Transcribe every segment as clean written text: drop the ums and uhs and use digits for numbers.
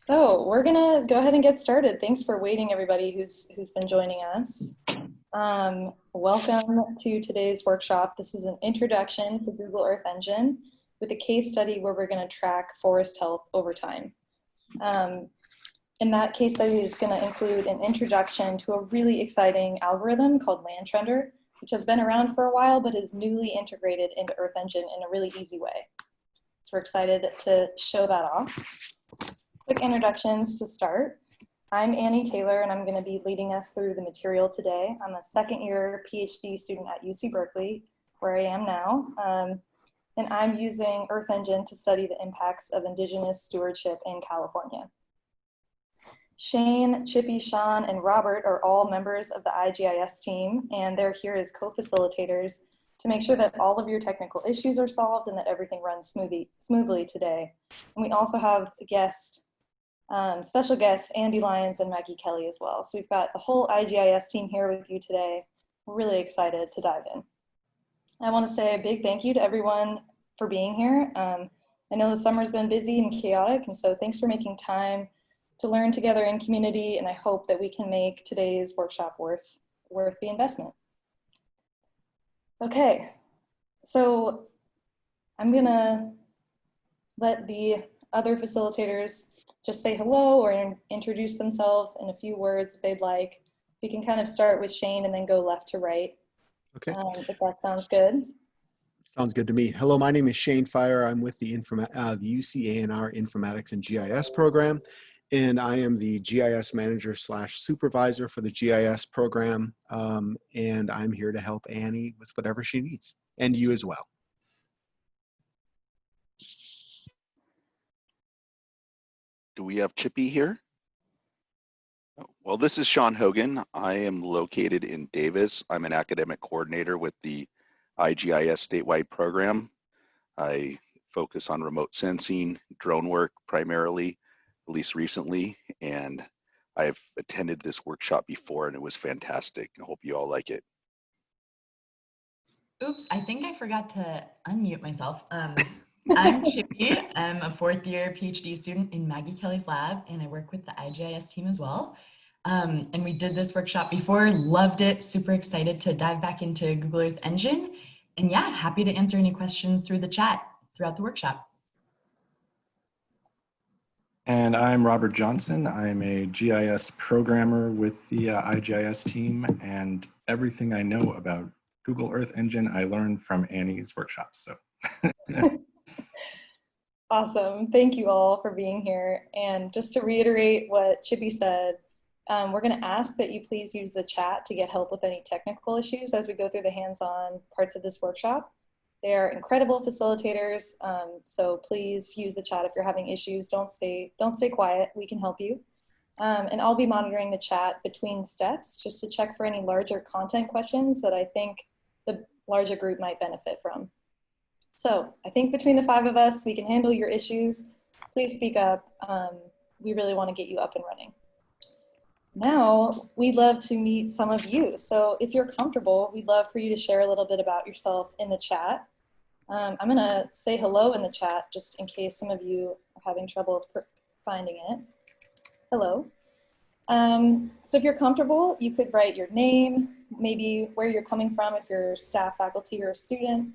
So we're gonna go ahead and get started. Thanks for waiting, everybody who's been joining us. Welcome to today's workshop. This is an introduction to Google Earth Engine with a case study where we're going to track forest health over time. And that case study is going to include an introduction to a really exciting algorithm called LandTrendr, which has been around for a while but is newly integrated into Earth Engine in a really easy way. So we're excited to show that off. Quick introductions to start. I'm Annie Taylor, and I'm going to be leading us through the material today. I'm a second-year PhD student at UC Berkeley, where I am now, and I'm using Earth Engine to study the impacts of indigenous stewardship in California. Shane, Chippy, Sean, and Robert are all members of the IGIS team, and they're here as co-facilitators to make sure that all of your technical issues are solved and that everything runs smoothly today. And we also have a guest, special guests, Andy Lyons and Maggie Kelly as well. So we've got the whole IGIS team here with you today. We're really excited to dive in. I want to say a big thank you to everyone for being here. I know the summer's been busy and chaotic, and so thanks for making time to learn together in community, and I hope that we can make today's workshop worth the investment. Okay, so I'm gonna let the other facilitators just say hello or introduce themselves in a few words if they'd like. We can kind of start with Shane and then go left to right. Okay. If that sounds good. Sounds good to me. Hello, my name is Shane Fire. I'm with the UCANR Informatics and GIS program, and I am the GIS manager / supervisor for the GIS program, and I'm here to help Annie with whatever she needs, and you as well. Do we have Chippy here? Well, this is Sean Hogan. I am located in Davis. I'm an academic coordinator with the IGIS statewide program. I focus on remote sensing, drone work primarily, at least recently, and I've attended this workshop before and it was fantastic. I hope you all like it. Oops, I think I forgot to unmute myself. I'm Chippy. I'm a fourth-year PhD student in Maggie Kelly's lab, and I work with the IGIS team as well. And we did this workshop before, loved it, super excited to dive back into Google Earth Engine. And yeah, happy to answer any questions through the chat throughout the workshop. And I'm Robert Johnson. I'm a GIS programmer with the IGIS team, and everything I know about Google Earth Engine I learned from Annie's workshops. So. Awesome. Thank you all for being here. And just to reiterate what Chippy said, we're going to ask that you please use the chat to get help with any technical issues as we go through the hands-on parts of this workshop. They are incredible facilitators, so please use the chat if you're having issues. Don't stay quiet. We can help you. And I'll be monitoring the chat between steps just to check for any larger content questions that I think the larger group might benefit from. So I think between the 5 of us, we can handle your issues. Please speak up. We really want to get you up and running. Now, we'd love to meet some of you. So if you're comfortable, we'd love for you to share a little bit about yourself in the chat. I'm going to say hello in the chat just in case some of you are having trouble finding it. Hello. So if you're comfortable, you could write your name, maybe where you're coming from if you're staff, faculty, or a student.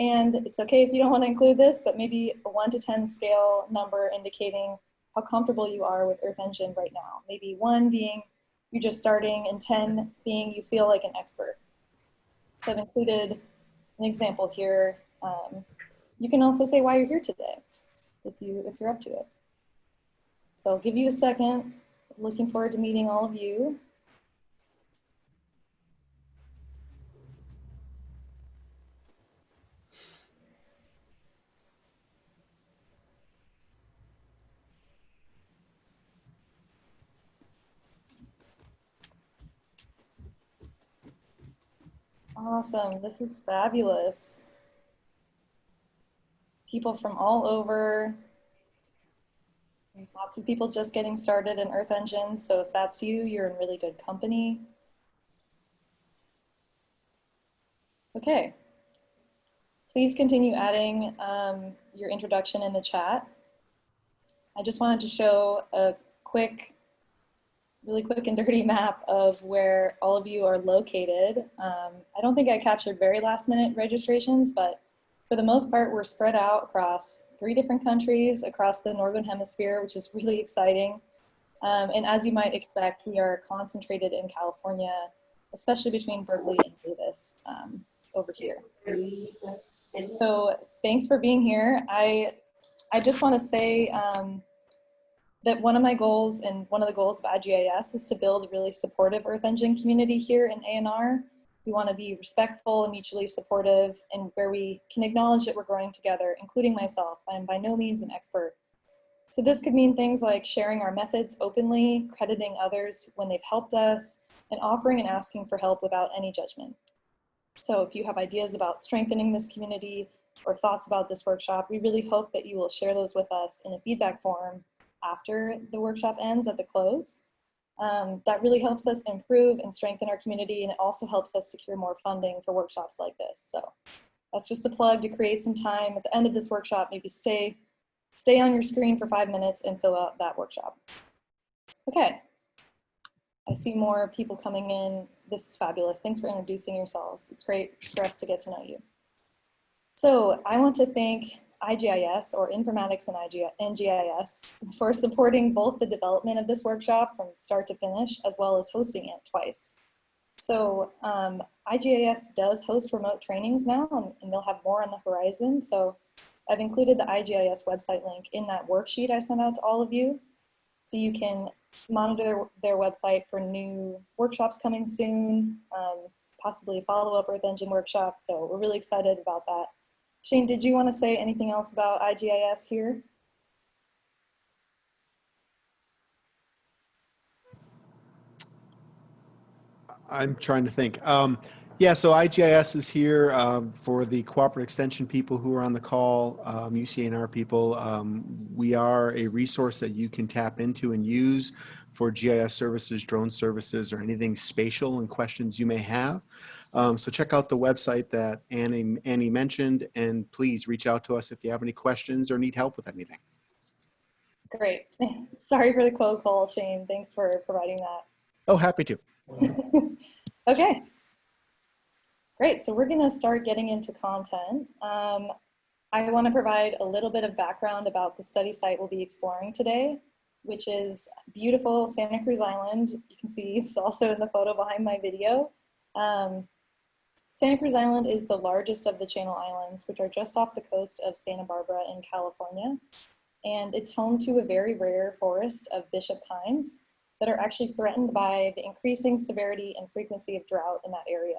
And it's okay if you don't want to include this, but maybe a 1 to 10 scale number indicating how comfortable you are with Earth Engine right now. Maybe 1 being you're just starting and 10 being you feel like an expert. So I've included an example here. You can also say why you're here today if you're up to it. So I'll give you a second. Looking forward to meeting all of you. Awesome, this is fabulous. People from all over. Lots of people just getting started in Earth Engine, so if that's you, you're in really good company. Okay, please continue adding your introduction in the chat. I just wanted to show a really quick and dirty map of where all of you are located. I don't think I captured very last minute registrations, but for the most part, we're spread out across 3 different countries across the Northern Hemisphere, which is really exciting. And as you might expect, we are concentrated in California, especially between Berkeley and Davis over here. So thanks for being here. I just want to say that one of my goals and one of the goals of IGIS is to build a really supportive Earth Engine community here in ANR. We want to be respectful and mutually supportive, and where we can acknowledge that we're growing together, including myself. I'm by no means an expert. So this could mean things like sharing our methods openly, crediting others when they've helped us, and offering and asking for help without any judgment. So if you have ideas about strengthening this community or thoughts about this workshop, we really hope that you will share those with us in a feedback form after the workshop ends at the close. That really helps us improve and strengthen our community, and it also helps us secure more funding for workshops like this. So that's just a plug to create some time at the end of this workshop. Maybe stay on your screen for 5 minutes and fill out that workshop. Okay, I see more people coming in. This is fabulous. Thanks for introducing yourselves. It's great for us to get to know you. So I want to thank IGIS, or Informatics and GIS, for supporting both the development of this workshop from start to finish, as well as hosting it twice. So IGIS does host remote trainings now, and they'll have more on the horizon. So I've included the IGIS website link in that worksheet I sent out to all of you. So you can monitor their website for new workshops coming soon, possibly a follow-up Earth Engine workshop. So we're really excited about that. Shane, did you want to say anything else about IGIS here? I'm trying to think. Yeah, so IGIS is here for the cooperative extension people who are on the call, UCANR people. We are a resource that you can tap into and use for GIS services, drone services, or anything spatial and questions you may have. So check out the website that Annie mentioned, and please reach out to us if you have any questions or need help with anything. Great. Sorry for the cold call, Shane. Thanks for providing that. Oh, happy to. Okay. Great, so we're gonna start getting into content. I wanna provide a little bit of background about the study site we'll be exploring today, which is beautiful Santa Cruz Island. You can see it's also in the photo behind my video. Santa Cruz Island is the largest of the Channel Islands, which are just off the coast of Santa Barbara in California. And it's home to a very rare forest of bishop pines that are actually threatened by the increasing severity and frequency of drought in that area.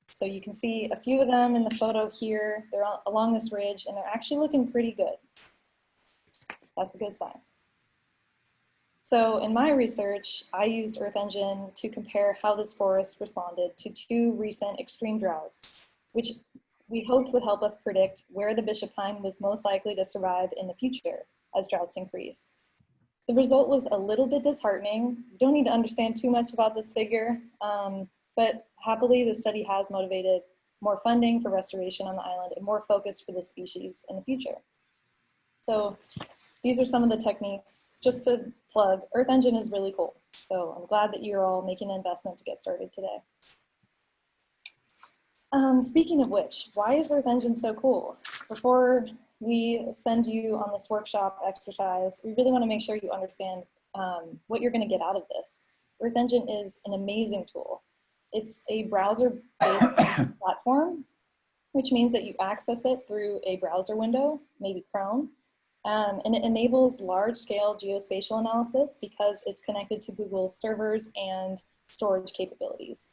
So you can see a few of them in the photo here. They're along this ridge, and they're actually looking pretty good. That's a good sign. So in my research, I used Earth Engine to compare how this forest responded to 2 recent extreme droughts, which we hoped would help us predict where the bishop pine was most likely to survive in the future as droughts increase. The result was a little bit disheartening. You don't need to understand too much about this figure, but happily the study has motivated more funding for restoration on the island and more focus for the species in the future. So these are some of the techniques. Just to plug, Earth Engine is really cool. So I'm glad that you're all making an investment to get started today. Speaking of which, why is Earth Engine so cool? Before we send you on this workshop exercise, we really want to make sure you understand what you're going to get out of this. Earth Engine is an amazing tool. It's a browser-based platform, which means that you access it through a browser window, maybe Chrome, and it enables large-scale geospatial analysis because it's connected to Google's servers and storage capabilities.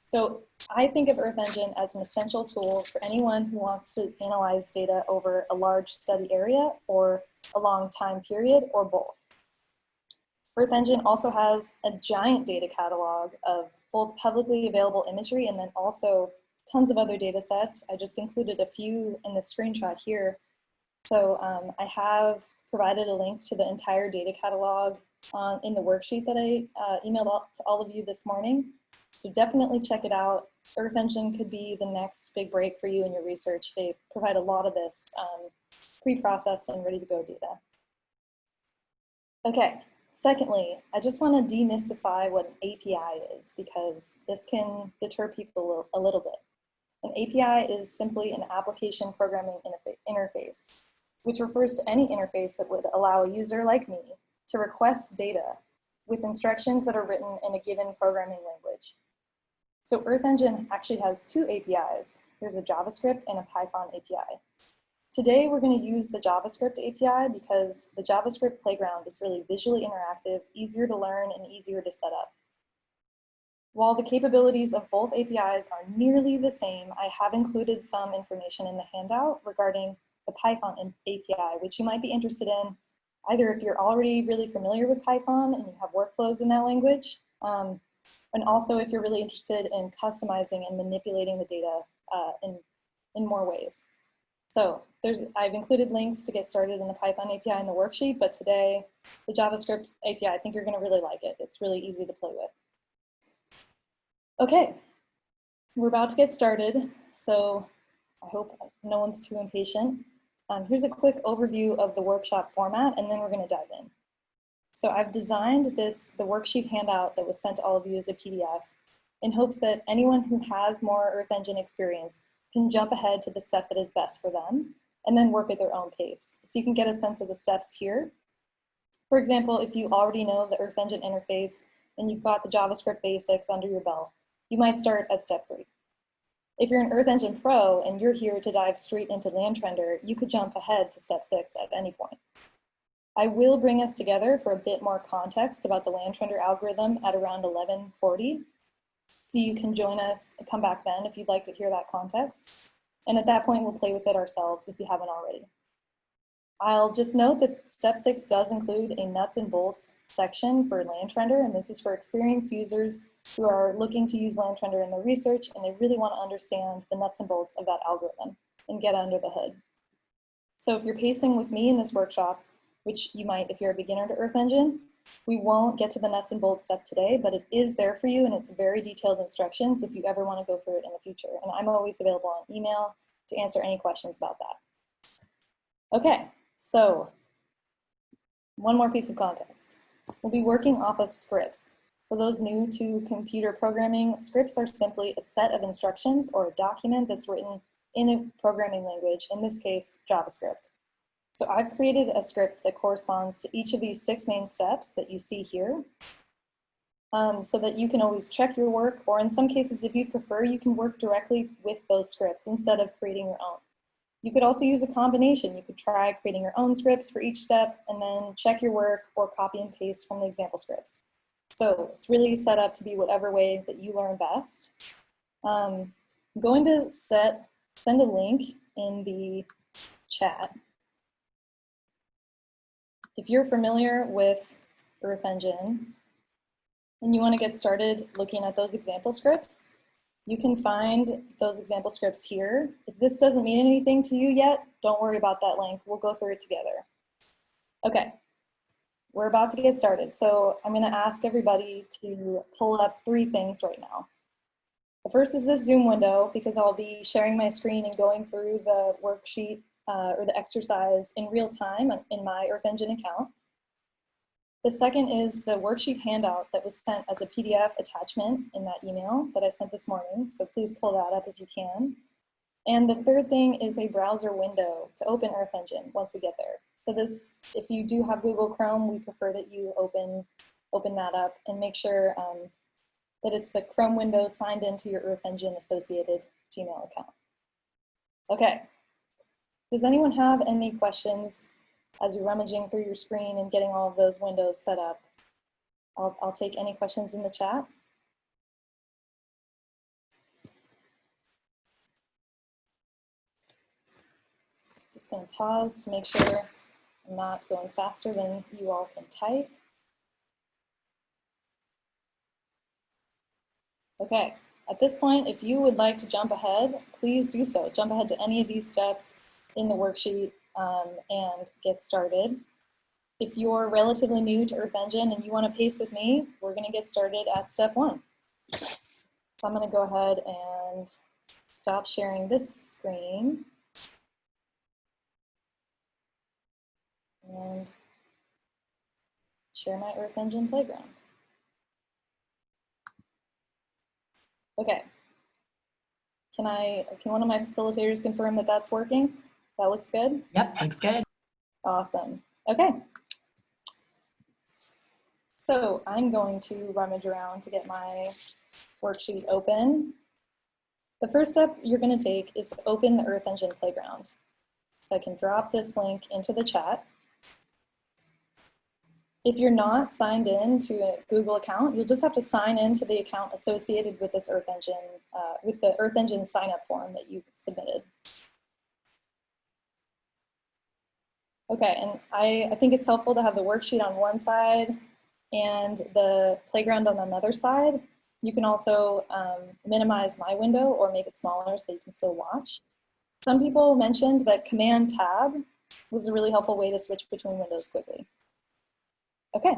So I think of Earth Engine as an essential tool for anyone who wants to analyze data over a large study area or a long time period, or both. Earth Engine also has a giant data catalog of both publicly available imagery and then also tons of other data sets. I just included a few in the screenshot here. So I have provided a link to the entire data catalog in the worksheet that I emailed out to all of you this morning. So definitely check it out. Earth Engine could be the next big break for you in your research. They provide a lot of this pre-processed and ready to go data. Okay, secondly, I just want to demystify what an API is because this can deter people a little bit. An API is simply an application programming interface, which refers to any interface that would allow a user like me to request data with instructions that are written in a given programming language. So Earth Engine actually has two APIs. There's a JavaScript and a Python API. Today, we're going to use the JavaScript API because the JavaScript playground is really visually interactive, easier to learn, and easier to set up. While the capabilities of both APIs are nearly the same, I have included some information in the handout regarding the Python API, which you might be interested in, either if you're already really familiar with Python and you have workflows in that language, and also if you're really interested in customizing and manipulating the data in more ways. So I've included links to get started in the Python API in the worksheet, but today, the JavaScript API, I think you're gonna really like it. It's really easy to play with. Okay, we're about to get started, so I hope no one's too impatient. Here's a quick overview of the workshop format, and then we're gonna dive in. So I've designed the worksheet handout that was sent to all of you as a PDF in hopes that anyone who has more Earth Engine experience can jump ahead to the step that is best for them and then work at their own pace. So you can get a sense of the steps here. For example, if you already know the Earth Engine interface and you've got the JavaScript basics under your belt, you might start at step 3. If you're an Earth Engine pro and you're here to dive straight into LandTrendr, you could jump ahead to step 6 at any point. I will bring us together for a bit more context about the LandTrendr algorithm at around 11:40. So you can join us and come back then if you'd like to hear that context. And at that point, we'll play with it ourselves if you haven't already. I'll just note that step 6 does include a nuts and bolts section for LandTrendr, and this is for experienced users who are looking to use LandTrendr in their research and they really want to understand the nuts and bolts of that algorithm and get under the hood. So if you're pacing with me in this workshop, which you might if you're a beginner to Earth Engine, we won't get to the nuts and bolts step today, but it is there for you and it's very detailed instructions if you ever want to go through it in the future. And I'm always available on email to answer any questions about that. Okay, so one more piece of context. We'll be working off of scripts. For those new to computer programming, scripts are simply a set of instructions or a document that's written in a programming language, in this case, JavaScript. So I've created a script that corresponds to each of these 6 main steps that you see here, so that you can always check your work, or in some cases, if you prefer, you can work directly with those scripts instead of creating your own. You could also use a combination. You could try creating your own scripts for each step and then check your work or copy and paste from the example scripts. So it's really set up to be whatever way that you learn best. I'm going to send a link in the chat. If you're familiar with Earth Engine and you want to get started looking at those example scripts, you can find those example scripts here. If this doesn't mean anything to you yet, don't worry about that link. We'll go through it together. Okay, we're about to get started. So I'm going to ask everybody to pull up 3 things right now. The first is this Zoom window because I'll be sharing my screen and going through the worksheet or the exercise in real time in my Earth Engine account. The second is the worksheet handout that was sent as a PDF attachment in that email that I sent this morning, so please pull that up if you can. And the third thing is a browser window to open Earth Engine once we get there. So this, if you do have Google Chrome, we prefer that you open that up and make sure that it's the Chrome window signed into your Earth Engine associated Gmail account. Okay. Does anyone have any questions as you're rummaging through your screen and getting all of those windows set up? I'll take any questions in the chat. Just going to pause to make sure I'm not going faster than you all can type. Okay, at this point, if you would like to jump ahead, please do so. Jump ahead to any of these steps in the worksheet and get started. If you're relatively new to Earth Engine and you want to pace with me, we're going to get started at step 1. So I'm going to go ahead and stop sharing this screen. And share my Earth Engine playground. Okay. Can one of my facilitators confirm that that's working? That looks good? Yep, looks good. Awesome. Okay. So I'm going to rummage around to get my worksheet open. The first step you're going to take is to open the Earth Engine playground. So I can drop this link into the chat. If you're not signed in to a Google account, you'll just have to sign into the account associated with this Earth Engine, with the Earth Engine sign-up form that you submitted. Okay, and I think it's helpful to have the worksheet on one side and the playground on another side. You can also minimize my window or make it smaller so you can still watch. Some people mentioned that Command Tab was a really helpful way to switch between windows quickly. Okay,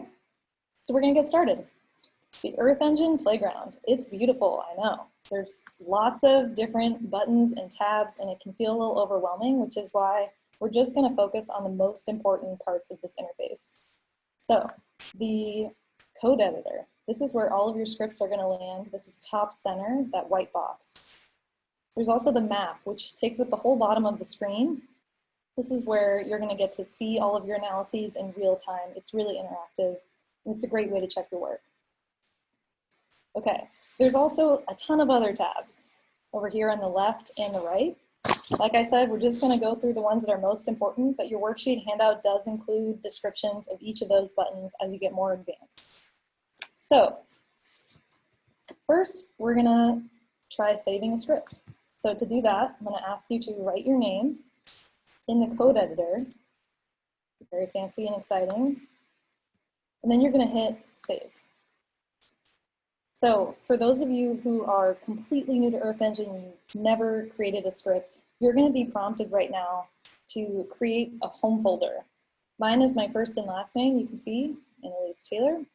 so we're gonna get started. The Earth Engine playground, it's beautiful, I know. There's lots of different buttons and tabs and it can feel a little overwhelming, which is why we're just gonna focus on the most important parts of this interface. So the code editor, this is where all of your scripts are gonna land. This is top center, that white box. There's also the map, which takes up the whole bottom of the screen. This is where you're gonna get to see all of your analyses in real time. It's really interactive, and it's a great way to check your work. Okay, there's also a ton of other tabs over here on the left and the right. Like I said, we're just gonna go through the ones that are most important, but your worksheet handout does include descriptions of each of those buttons as you get more advanced. So, first, we're gonna try saving a script. So to do that, I'm gonna ask you to write your name in the code editor, very fancy and exciting, and then you're gonna hit save. So for those of you who are completely new to Earth Engine, you've never created a script, you're gonna be prompted right now to create a home folder. Mine is my first and last name, you can see, Annalise Taylor.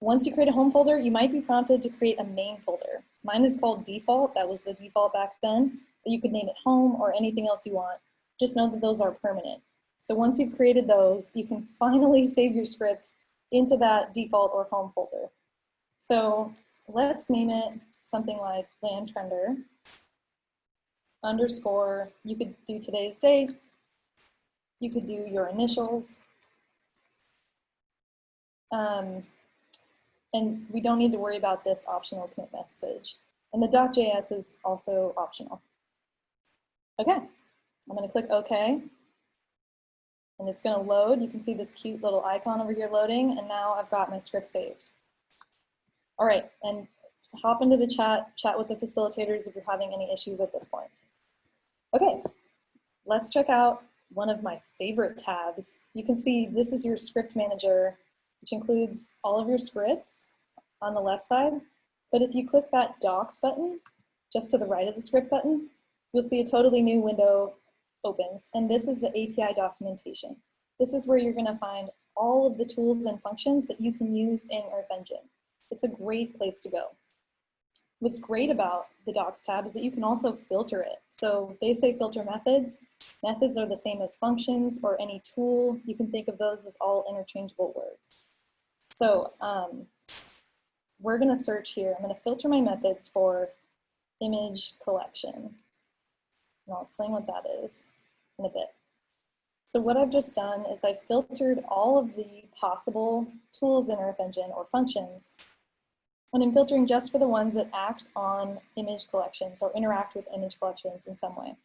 Once you create a home folder, you might be prompted to create a main folder. Mine is called default, that was the default back then, but you could name it home or anything else you want. Just know that those are permanent. So once you've created those, you can finally save your script into that default or home folder. So let's name it something like LandTrendr _ you could do today's date, you could do your initials, and we don't need to worry about this optional commit message. And the .js is also optional. Okay, I'm gonna click OK, and it's gonna load. You can see this cute little icon over here loading, and now I've got my script saved. All right, and hop into the chat with the facilitators if you're having any issues at this point. Okay, let's check out one of my favorite tabs. You can see this is your script manager, which includes all of your scripts on the left side. But if you click that docs button, just to the right of the script button, you'll see a totally new window opens. And this is the API documentation. This is where you're gonna find all of the tools and functions that you can use in Earth Engine. It's a great place to go. What's great about the docs tab is that you can also filter it. So they say filter methods. Methods are the same as functions or any tool. You can think of those as all interchangeable words. So we're gonna search here. I'm gonna filter my methods for image collection. And I'll explain what that is in a bit. So what I've just done is I've filtered all of the possible tools in Earth Engine or functions, and I'm filtering just for the ones that act on image collections or interact with image collections in some way.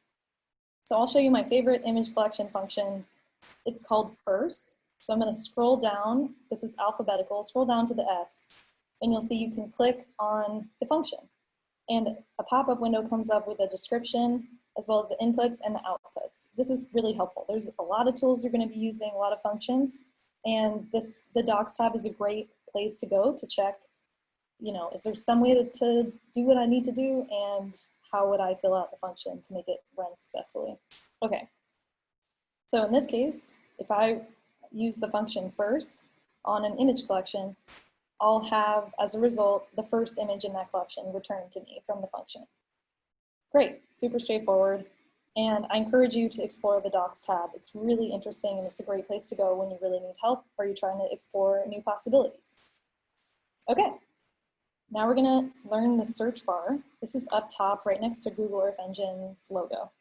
So I'll show you my favorite image collection function. It's called first. So I'm gonna scroll down, this is alphabetical, scroll down to the Fs, and you'll see you can click on the function. And a pop-up window comes up with a description, as well as the inputs and the outputs. This is really helpful. There's a lot of tools you're gonna be using, a lot of functions, and the docs tab is a great place to go to check, you know, is there some way to do what I need to do, and how would I fill out the function to make it run successfully? Okay, so in this case, if I use the function first on an image collection, I'll have, as a result, the first image in that collection returned to me from the function. Great, super straightforward. And I encourage you to explore the Docs tab. It's really interesting and it's a great place to go when you really need help or you're trying to explore new possibilities. Okay, now we're gonna learn the search bar. This is up top right next to Google Earth Engine's logo.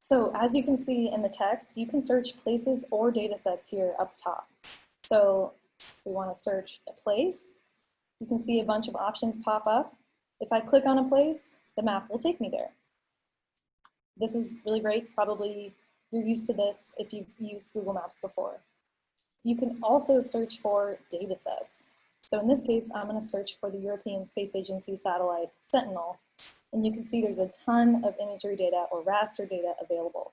So as you can see in the text, you can search places or data sets here up top. So if we want to search a place, you can see a bunch of options pop up. If I click on a place, the map will take me there. This is really great. Probably you're used to this if you've used Google Maps before. You can also search for data sets. So in this case, I'm going to search for the European Space Agency satellite Sentinel. And you can see there's a ton of imagery data or raster data available.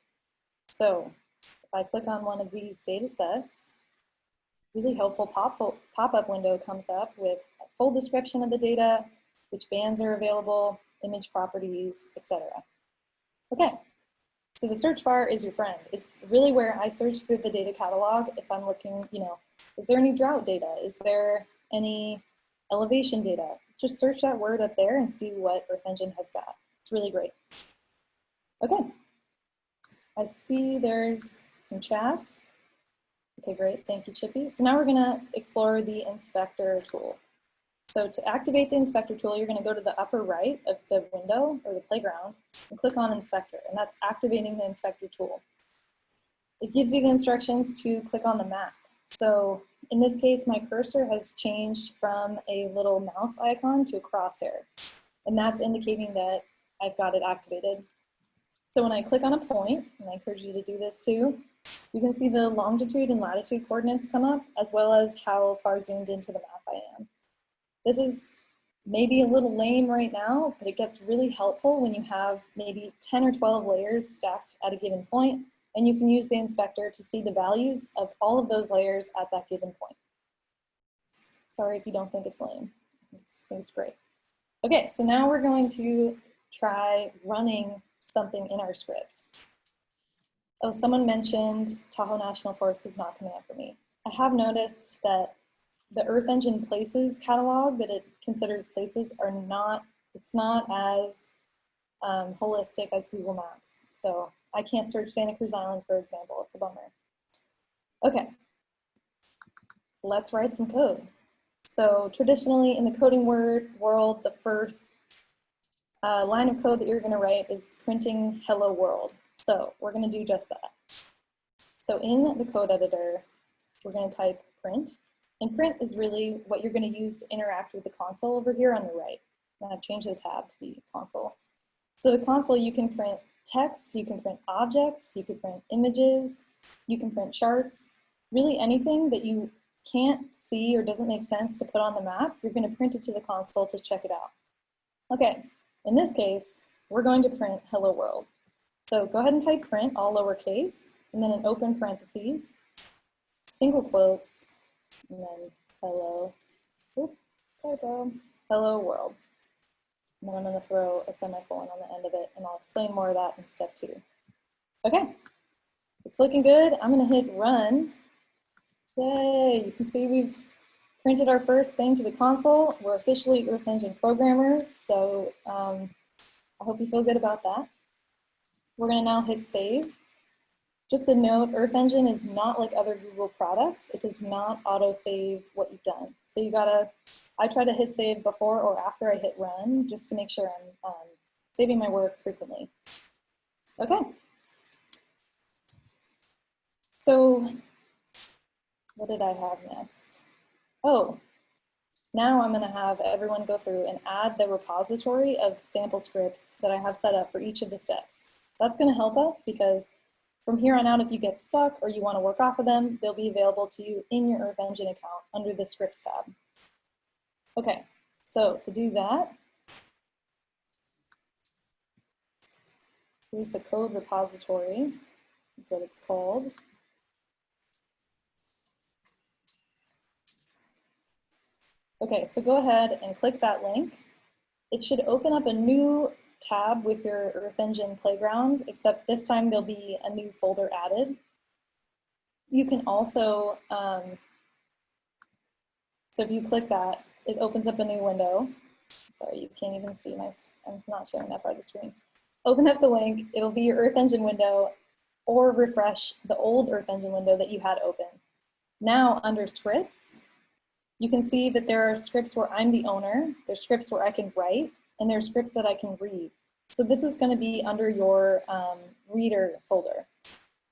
So if I click on one of these data sets, really helpful pop-up window comes up with a full description of the data, which bands are available, image properties, etc. Okay, so the search bar is your friend. It's really where I search through the data catalog if I'm looking, is there any drought data? Is there any elevation data? Just search that word up there and see what Earth Engine has got. It's really great. Okay, I see there's some chats. Okay, great, thank you, Chippy. So now we're gonna explore the inspector tool. So to activate the inspector tool, you're gonna go to the upper right of the window or the playground and click on inspector, and that's activating the inspector tool. It gives you the instructions to click on the map. So in this case, my cursor has changed from a little mouse icon to a crosshair, and that's indicating that I've got it activated. So when I click on a point, and I encourage you to do this too, you can see the longitude and latitude coordinates come up, as well as how far zoomed into the map I am. This is maybe a little lame right now, but it gets really helpful when you have maybe 10 or 12 layers stacked at a given point, and you can use the inspector to see the values of all of those layers at that given point. Sorry if you don't think it's lame. I think it's great. Okay, so now we're going to try running something in our script. Oh, someone mentioned Tahoe National Forest is not coming up for me. I have noticed that the Earth Engine places catalog that it considers places are not, it's not as holistic as Google Maps. So I can't search Santa Cruz Island, for example. It's a bummer. Okay, let's write some code. So traditionally in the coding world, the first line of code that you're gonna write is printing hello world. So we're gonna do just that. So in the code editor, we're gonna type print. And print is really what you're gonna use to interact with the console over here on the right. And I've changed the tab to be console. So the console, you can print text, you can print objects, you can print images, you can print charts, really anything that you can't see or doesn't make sense to put on the map, you're gonna print it to the console to check it out. Okay, in this case, we're going to print hello world. So go ahead and type print, all lowercase, and then an open parentheses, single quotes, and then hello, hello world. And then I'm gonna throw a semicolon on the end of it, and I'll explain more of that in step 2. Okay, it's looking good. I'm gonna hit run. Yay, you can see we've printed our first thing to the console. We're officially Earth Engine programmers, so I hope you feel good about that. We're gonna now hit save. Just a note, Earth Engine is not like other Google products. It does not auto-save what you've done. So you gotta, I try to hit save before or after I hit run, just to make sure I'm saving my work frequently. Okay. So what did I have next? Oh, now I'm gonna have everyone go through and add the repository of sample scripts that I have set up for each of the steps. That's gonna help us because from here on out, if you get stuck or you want to work off of them, they'll be available to you in your Earth Engine account under the scripts tab. Okay, so to do that, here's the code repository. That's what it's called. Okay, so go ahead and click that link. It should open up a new tab with your Earth Engine playground, except this time there'll be a new folder added. You can also, so if you click that, it opens up a new window. Sorry, you can't even see I'm not showing that part of the screen. open up the link. It'll be your Earth Engine window, or refresh the old Earth Engine window that you had open. Now under scripts, you can see that there are scripts where I'm the owner, there's scripts where I can write, and there's scripts that I can read. So this is going to be under your reader folder.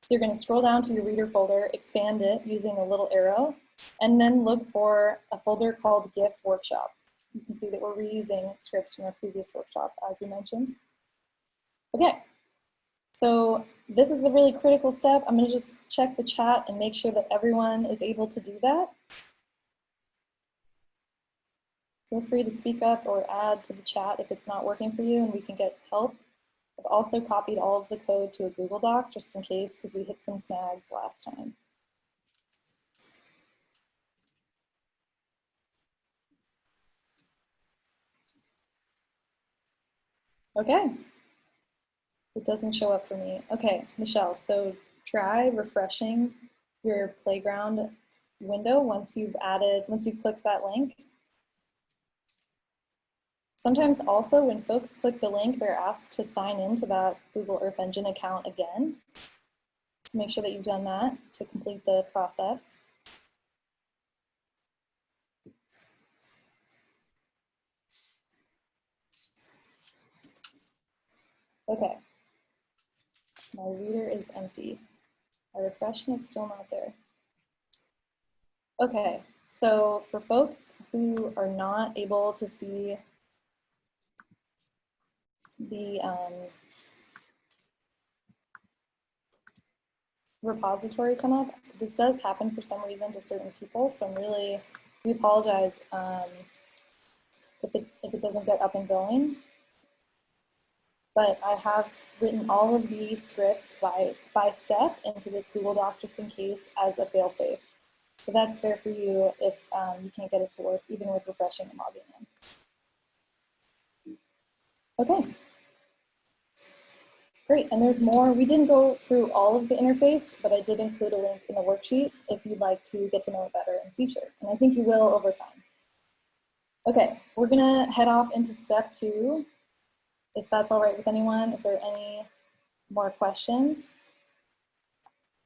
So you're going to scroll down to your reader folder, expand it using a little arrow, and then look for a folder called GIF Workshop. You can see that we're reusing scripts from our previous workshop, as we mentioned. Okay, so this is a really critical step. I'm going to just check the chat and make sure that everyone is able to do that. Feel free to speak up or add to the chat if it's not working for you and we can get help. I've also copied all of the code to a Google Doc just in case, because we hit some snags last time. Okay, it doesn't show up for me. Okay, Michelle, so try refreshing your playground window once you've clicked that link. Sometimes also when folks click the link, they're asked to sign into that Google Earth Engine account again. So make sure that you've done that to complete the process. Okay, my reader is empty. I refreshed and it's still not there. Okay, so for folks who are not able to see the repository come up, this does happen for some reason to certain people, so we apologize if it doesn't get up and going. But I have written all of these scripts by step into this Google Doc just in case as a failsafe. So that's there for you if you can't get it to work, even with refreshing and logging in. Okay. Great, and there's more. We didn't go through all of the interface, but I did include a link in the worksheet if you'd like to get to know it better in the future. And I think you will over time. Okay, we're gonna head off into step 2. If that's all right with anyone, if there are any more questions.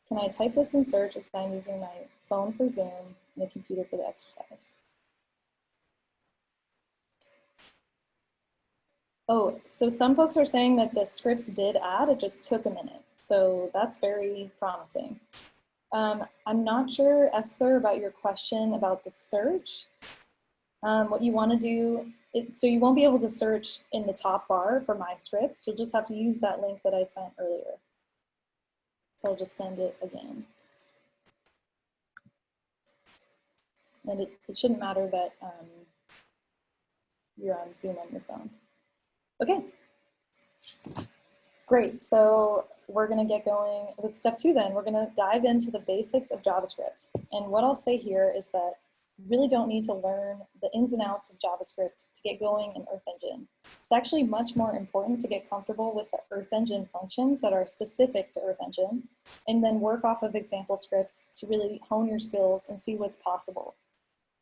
Can I type this in search as I'm using my phone for Zoom and a computer for the exercise? Oh, so some folks are saying that the scripts did add, it just took a minute. So that's very promising. I'm not sure, Esther, about your question about the search. What you want to do, so you won't be able to search in the top bar for my scripts. You'll just have to use that link that I sent earlier. So I'll just send it again. And it shouldn't matter that you're on Zoom on your phone. Okay, great. So we're going to get going with step 2 then. We're going to dive into the basics of JavaScript. And what I'll say here is that you really don't need to learn the ins and outs of JavaScript to get going in Earth Engine. It's actually much more important to get comfortable with the Earth Engine functions that are specific to Earth Engine, and then work off of example scripts to really hone your skills and see what's possible.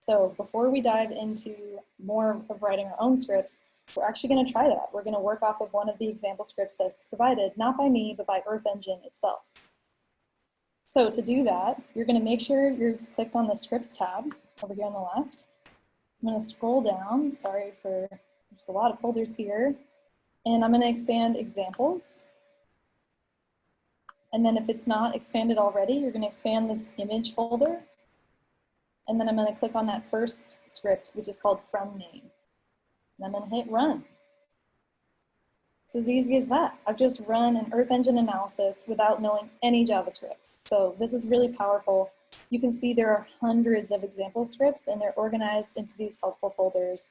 So before we dive into more of writing our own scripts, we're actually going to try that. We're going to work off of one of the example scripts that's provided, not by me, but by Earth Engine itself. So to do that, you're going to make sure you've clicked on the Scripts tab over here on the left. I'm going to scroll down. Sorry for, there's a lot of folders here. And I'm going to expand examples. And then if it's not expanded already, you're going to expand this image folder. And then I'm going to click on that first script, which is called from name. And I'm going to hit run. It's as easy as that. I've just run an Earth Engine analysis without knowing any JavaScript. So this is really powerful. You can see there are hundreds of example scripts and they're organized into these helpful folders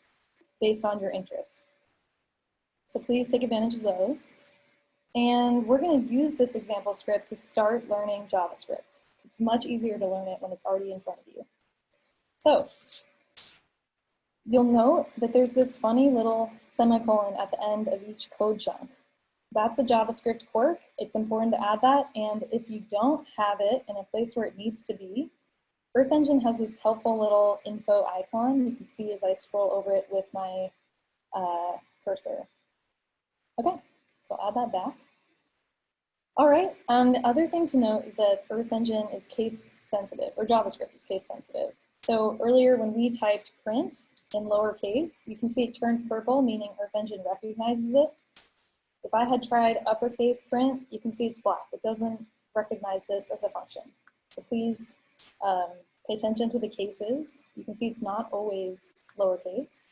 based on your interests. So please take advantage of those. And we're going to use this example script to start learning JavaScript. It's much easier to learn it when it's already in front of you. So you'll note that there's this funny little semicolon at the end of each code chunk. That's a JavaScript quirk. It's important to add that. And if you don't have it in a place where it needs to be, Earth Engine has this helpful little info icon. You can see as I scroll over it with my cursor. Okay, So I'll add that back. All right, the other thing to note is that Earth Engine is case sensitive, or JavaScript is case sensitive. So earlier when we typed print in lowercase, you can see it turns purple, meaning Earth Engine recognizes it. If I had tried uppercase print, you can see it's black. It doesn't recognize this as a function. So please pay attention to the cases. You can see it's not always lowercase.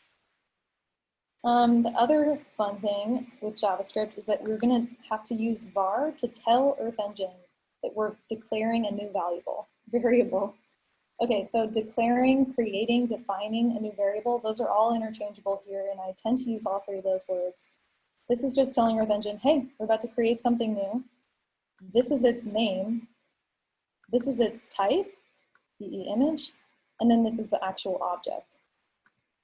The other fun thing with JavaScript is that we're going to have to use var to tell Earth Engine that we're declaring a new variable. Okay, so declaring, creating, defining a new variable, those are all interchangeable here, and I tend to use all three of those words. This is just telling Earth Engine, hey, we're about to create something new. This is its name. This is its type, EE image, and then this is the actual object.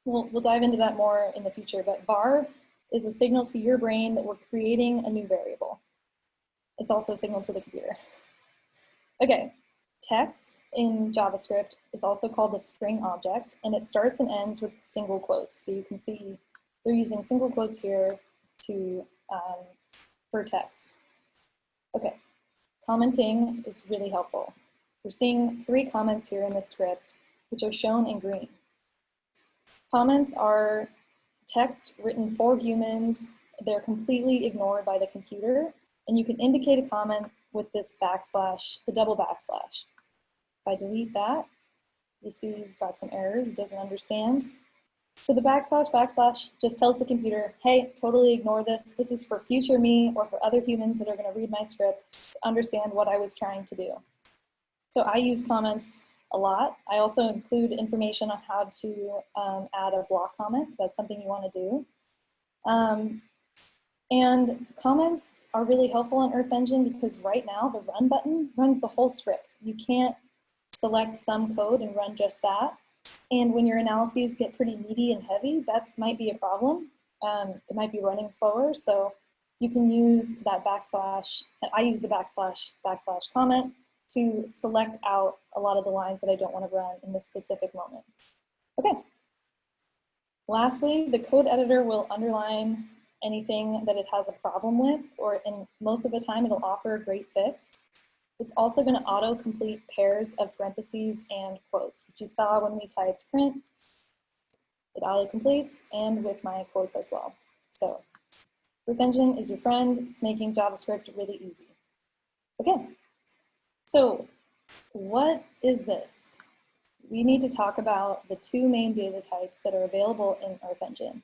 We'll dive into that more in the future, but var is a signal to your brain that we're creating a new variable. It's also a signal to the computer. Okay, text in JavaScript is also called a string object, and it starts and ends with single quotes. So you can see they're using single quotes here for text. Okay, commenting is really helpful. We're seeing 3 comments here in this script, which are shown in green. Comments are text written for humans. They're completely ignored by the computer, and you can indicate a comment with this backslash, the double backslash. If I delete that, you see we've got some errors, it doesn't understand. So the backslash just tells the computer, hey, totally ignore this. This is for future me or for other humans that are going to read my script to understand what I was trying to do. So I use comments a lot. I also include information on how to add a block comment. That's something you want to do. And comments are really helpful in Earth Engine because right now the run button runs the whole script. You can't select some code and run just that. And when your analyses get pretty meaty and heavy, that might be a problem. It might be running slower. So you can use that backslash. I use the backslash comment to select out a lot of the lines that I don't want to run in this specific moment. Okay. Lastly, the code editor will underline anything that it has a problem with, and most of the time it'll offer a great fix. It's also going to auto-complete pairs of parentheses and quotes, which you saw when we typed print. It auto-completes, and with my quotes as well. So Earth Engine is your friend. It's making JavaScript really easy. Okay. So what is this? We need to talk about the 2 main data types that are available in Earth Engine.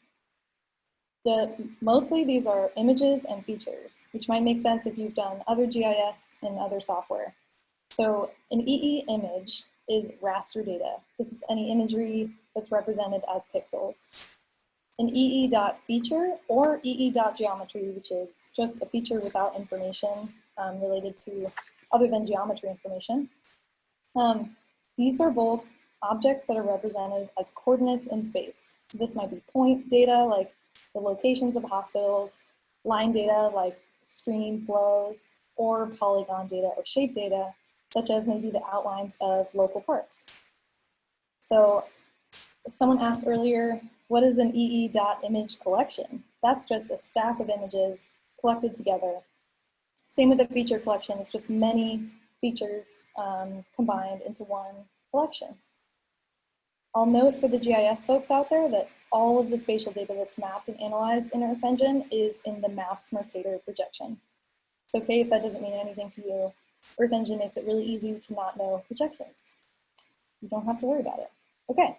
Mostly these are images and features, which might make sense if you've done other GIS and other software. So an EE image is raster data. This is any imagery that's represented as pixels. An EE.feature or EE.geometry, which is just a feature without information related to other than geometry information. These are both objects that are represented as coordinates in space. This might be point data, like the locations of hospitals, line data, like stream flows, or polygon data or shape data, such as maybe the outlines of local parks. So someone asked earlier, what is an EE.image collection? That's just a stack of images collected together. Same with the feature collection, it's just many features combined into one collection. I'll note for the GIS folks out there that all of the spatial data that's mapped and analyzed in Earth Engine is in the maps Mercator projection. It's okay if that doesn't mean anything to you. Earth Engine makes it really easy to not know projections. You don't have to worry about it. Okay.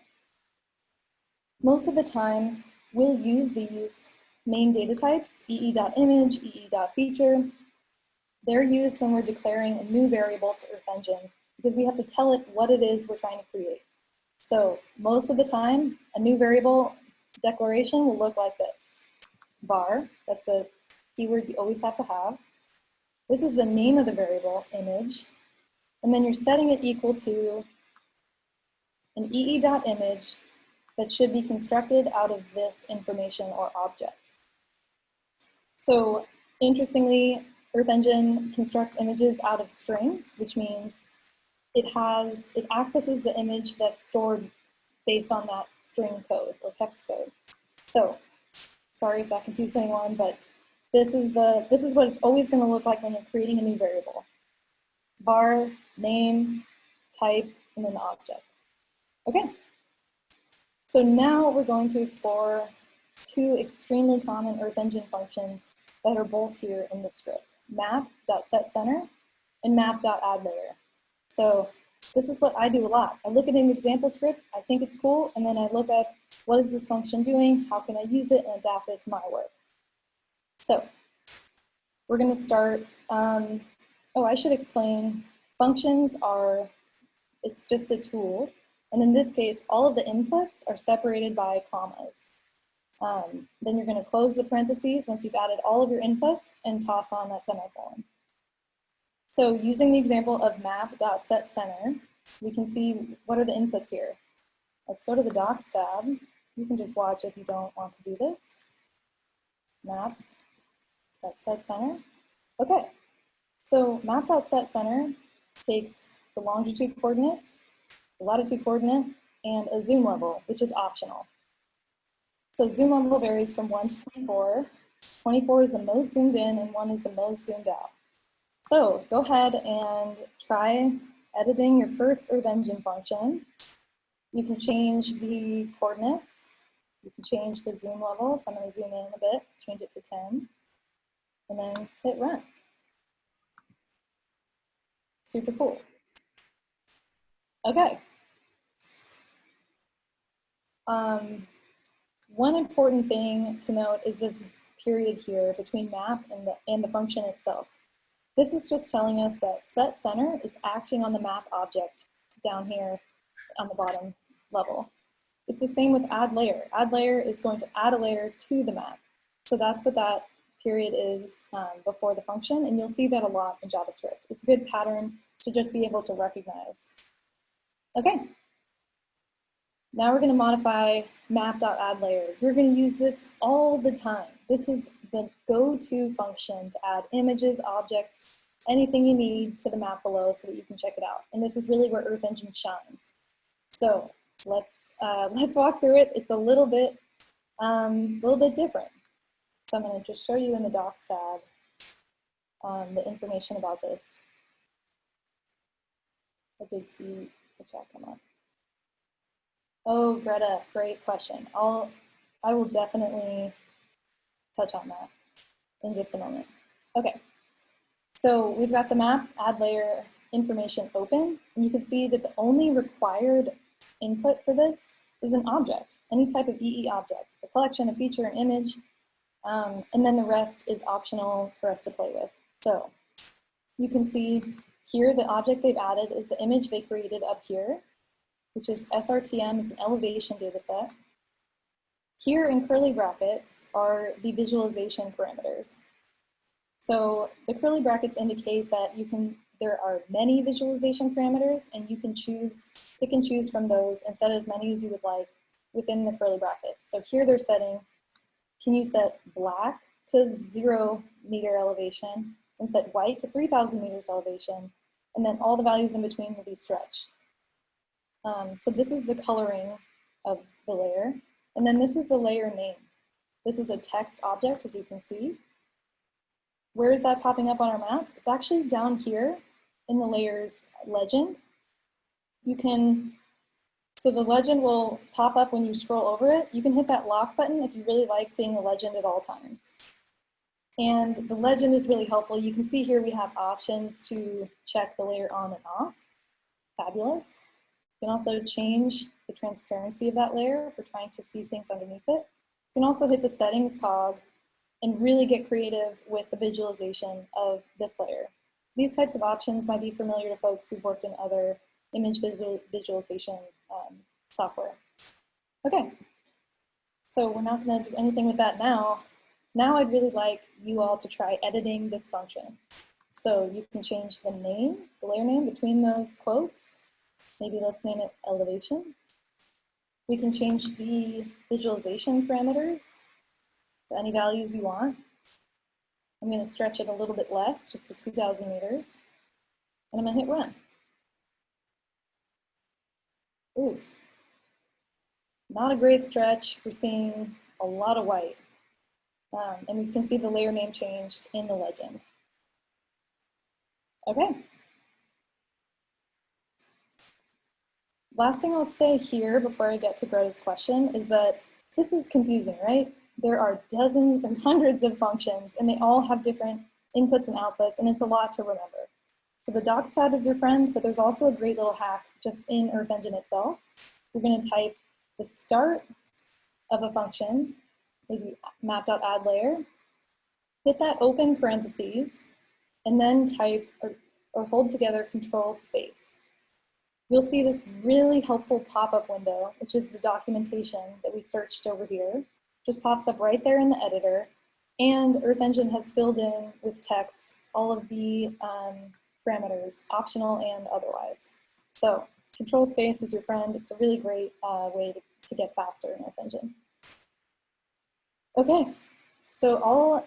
Most of the time, we'll use these main data types, EE.image, EE.feature. They're used when we're declaring a new variable to Earth Engine because we have to tell it what it is we're trying to create. So most of the time, a new variable declaration will look like this. Var, that's a keyword you always have to have. This is the name of the variable, image. And then you're setting it equal to an EE.image that should be constructed out of this information or object. So interestingly, Earth Engine constructs images out of strings, which means it accesses the image that's stored based on that string code or text code. So, sorry if that confused anyone, but this is what it's always going to look like when you're creating a new variable. Var, name, type, and then the object. Okay. So now we're going to explore two extremely common Earth Engine functions that are both here in the script, map.setCenter and map.addLayer. So this is what I do a lot. I look at an example script, I think it's cool, and then I look up what is this function doing, how can I use it, and adapt it to my work. So we're going to start, I should explain, functions are, it's just a tool. And in this case, all of the inputs are separated by commas. Then you're going to close the parentheses once you've added all of your inputs and toss on that semicolon. So using the example of map.setCenter, we can see what are the inputs here. Let's go to the Docs tab. You can just watch if you don't want to do this. Map.setCenter. Okay, so map.setCenter takes the longitude coordinates, the latitude coordinate, and a zoom level, which is optional. So zoom level varies from 1 to 24. 24 is the most zoomed in and 1 is the most zoomed out. So go ahead and try editing your first Earth Engine function. You can change the coordinates. You can change the zoom level. So I'm going to zoom in a bit, change it to 10, and then hit run. Super cool. Okay. One important thing to note is this period here between map and the function itself. This is just telling us that setCenter is acting on the map object down here on the bottom level. It's the same with addLayer. addLayer is going to add a layer to the map. So that's what that period is before the function, and you'll see that a lot in JavaScript. It's a good pattern to just be able to recognize. Okay. Now we're going to modify map.addLayer. You're going to use this all the time. This is the go-to function to add images, objects, anything you need to the map below so that you can check it out. And this is really where Earth Engine shines. So let's walk through it. It's a little bit different. So I'm going to just show you in the Docs tab the information about this. I did see the chat come up. Oh, Greta, great question. I will definitely touch on that in just a moment. Okay, so we've got the map addLayer information open, and you can see that the only required input for this is an object, any type of EE object, a collection, a feature, an image, and then the rest is optional for us to play with. So you can see here the object they've added is the image they created up here, which is SRTM, it's an elevation data set. Here in curly brackets are the visualization parameters. So the curly brackets indicate that there are many visualization parameters, and you can pick and choose from those and set as many as you would like within the curly brackets. So here they're setting, can you set black to 0 meter elevation and set white to 3,000 meters elevation, and then all the values in between will be stretched. So this is the coloring of the layer. And then this is the layer name. This is a text object, as you can see. Where is that popping up on our map? It's actually down here in the layers legend. So the legend will pop up when you scroll over it. You can hit that lock button if you really like seeing the legend at all times. And the legend is really helpful. You can see here we have options to check the layer on and off. Fabulous. You can also change the transparency of that layer for trying to see things underneath it. You can also hit the settings cog and really get creative with the visualization of this layer. These types of options might be familiar to folks who've worked in other image visualization software. Okay, so we're not going to do anything with that now. Now I'd really like you all to try editing this function. So you can change the name, the layer name between those quotes. Maybe let's name it elevation. We can change the visualization parameters to any values you want. I'm going to stretch it a little bit less, just to 2,000 meters. And I'm going to hit run. Oof. Not a great stretch. We're seeing a lot of white. And we can see the layer name changed in the legend. Okay. Last thing I'll say here before I get to Greta's question is that this is confusing, right? There are dozens or hundreds of functions and they all have different inputs and outputs, and it's a lot to remember. So the docs tab is your friend, but there's also a great little hack just in Earth Engine itself. You're going to type the start of a function, maybe map.add layer, hit that open parentheses, and then type or hold together control space. You'll see this really helpful pop-up window, which is the documentation that we searched over here. Just pops up right there in the editor. And Earth Engine has filled in with text all of the parameters, optional and otherwise. So control space is your friend. It's a really great way to get faster in Earth Engine. Okay, so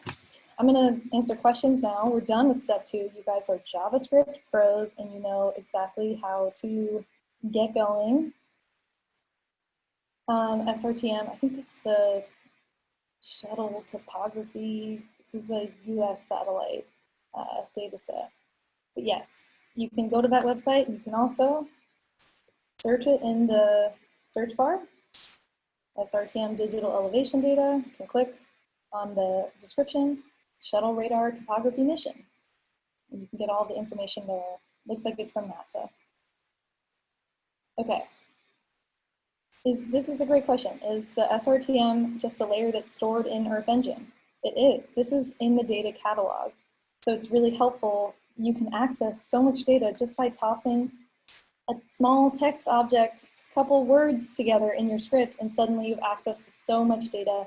I'm gonna answer questions now. We're done with step 2. You guys are JavaScript pros and you know exactly how to get going. SRTM, I think it's the shuttle topography, is a US satellite data set. But yes, you can go to that website. You can also search it in the search bar. SRTM digital elevation data. You can click on the description, shuttle radar topography mission. And you can get all the information there. Looks like it's from NASA. Okay. This is a great question. Is the SRTM just a layer that's stored in Earth Engine? It is. This is in the data catalog. So it's really helpful. You can access so much data just by tossing a small text object, a couple words together in your script, and suddenly you have access to so much data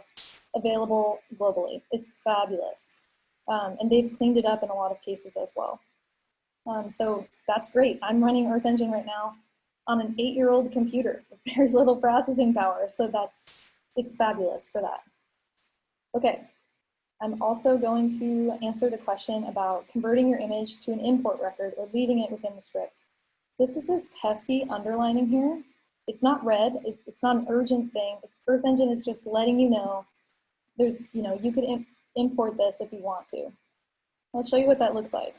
available globally. It's fabulous. And they've cleaned it up in a lot of cases as well. So that's great. I'm running Earth Engine right now on an 8-year-old computer with very little processing power. So it's fabulous for that. Okay, I'm also going to answer the question about converting your image to an import record or leaving it within the script. This is this pesky underlining here. It's not red, it's not an urgent thing. Earth Engine is just letting you know there's, you could import this if you want to. I'll show you what that looks like.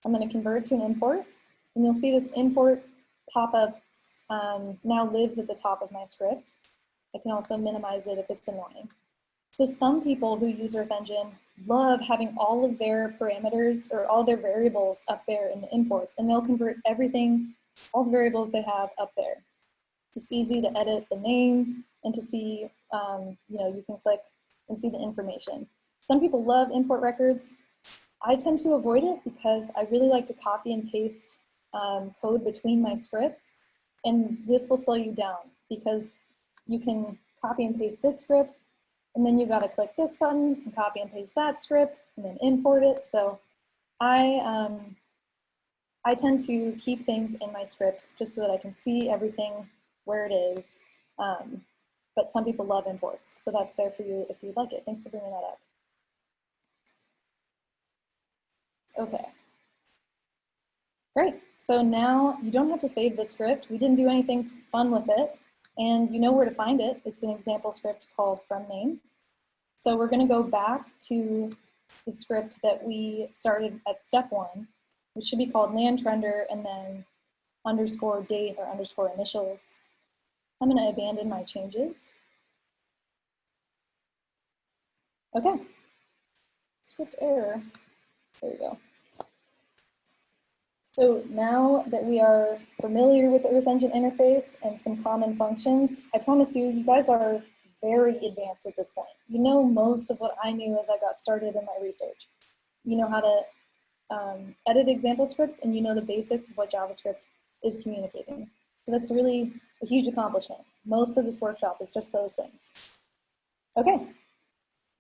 I'm going to convert to an import, and you'll see this import pop-up now lives at the top of my script. I can also minimize it if it's annoying. So some people who use Earth Engine love having all of their parameters or all their variables up there in the imports, and they'll convert everything, all the variables they have up there. It's easy to edit the name and to see, you can click and see the information. Some people love import records. I tend to avoid it because I really like to copy and paste code between my scripts, and this will slow you down because you can copy and paste this script, and then you've got to click this button and copy and paste that script and then import it. So I tend to keep things in my script just so that I can see everything where it is. But some people love imports, so that's there for you if you'd like it. Thanks for bringing that up. Okay. Great. So now you don't have to save the script. We didn't do anything fun with it, and you know where to find it. It's an example script called from name. So we're going to go back to the script that we started at step 1, which should be called LandTrendr and then underscore date or underscore initials. I'm going to abandon my changes. Okay. Script error. There we go. So now that we are familiar with the Earth Engine interface and some common functions, I promise you guys are very advanced at this point. You know most of what I knew as I got started in my research. You know how to edit example scripts, and you know the basics of what JavaScript is communicating. So that's really a huge accomplishment. Most of this workshop is just those things. Okay,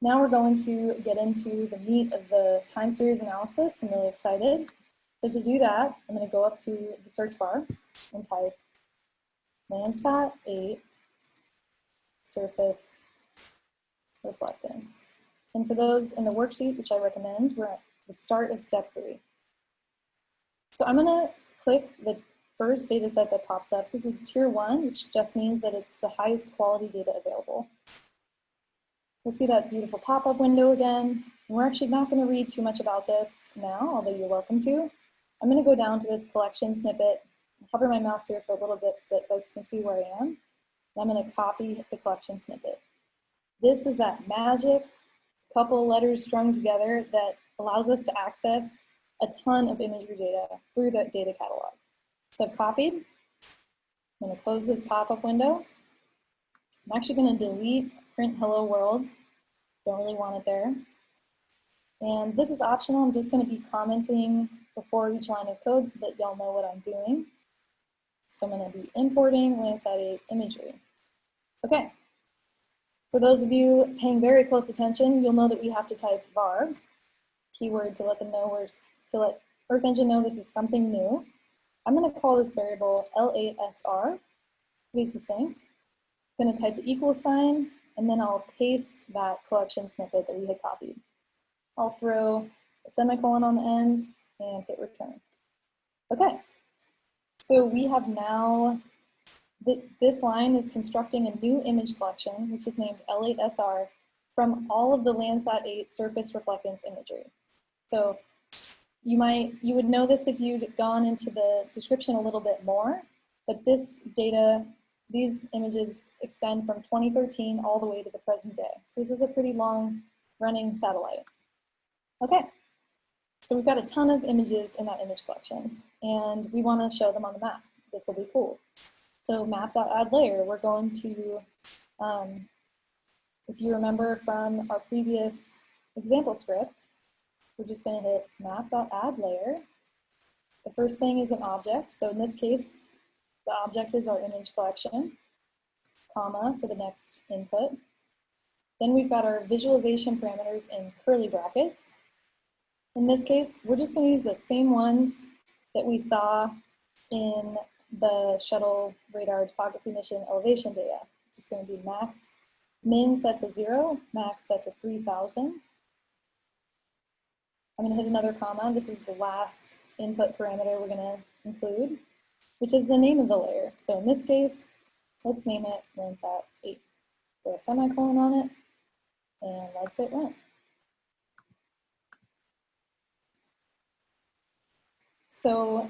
now we're going to get into the meat of the time series analysis. I'm really excited. So to do that, I'm going to go up to the search bar and type Landsat 8 surface reflectance. And for those in the worksheet, which I recommend, we're at the start of step 3. So I'm going to click the first data set that pops up. This is tier 1, which just means that it's the highest quality data available. We'll see that beautiful pop-up window again. And we're actually not going to read too much about this now, although you're welcome to. I'm going to go down to this collection snippet, hover my mouse here for a little bit so that folks can see where I am. And I'm going to copy the collection snippet. This is that magic couple letters strung together that allows us to access a ton of imagery data through the data catalog. So I've copied. I'm going to close this pop-up window. I'm actually going to delete print hello world. Don't really want it there. And this is optional. I'm just going to be commenting before each line of code so that y'all know what I'm doing. So I'm going to be importing landsat imagery. Okay. For those of you paying very close attention, you'll know that we have to type var, keyword to let them know to let Earth Engine know this is something new. I'm going to call this variable L8SR, to be succinct. I'm going to type the equal sign, and then I'll paste that collection snippet that we had copied. I'll throw a semicolon on the end and hit return. Okay, so we have now, this line is constructing a new image collection, which is named L8SR, from all of the Landsat 8 surface reflectance imagery. So you would know this if you'd gone into the description a little bit more, but this data, these images extend from 2013 all the way to the present day. So this is a pretty long running satellite. Okay, so we've got a ton of images in that image collection, and we want to show them on the map. This will be cool. So map.addLayer, we're going to, if you remember from our previous example script, we're just going to hit map.addLayer. The first thing is an object. So in this case, the object is our image collection, comma for the next input. Then we've got our visualization parameters in curly brackets. In this case, we're just going to use the same ones that we saw in the shuttle radar topography mission elevation data. Just going to be max, min set to 0, max set to 3000. I'm going to hit another comma. This is the last input parameter we're going to include, which is the name of the layer. So in this case, let's name it Landsat 8. Throw a semicolon on it, and let's hit run. So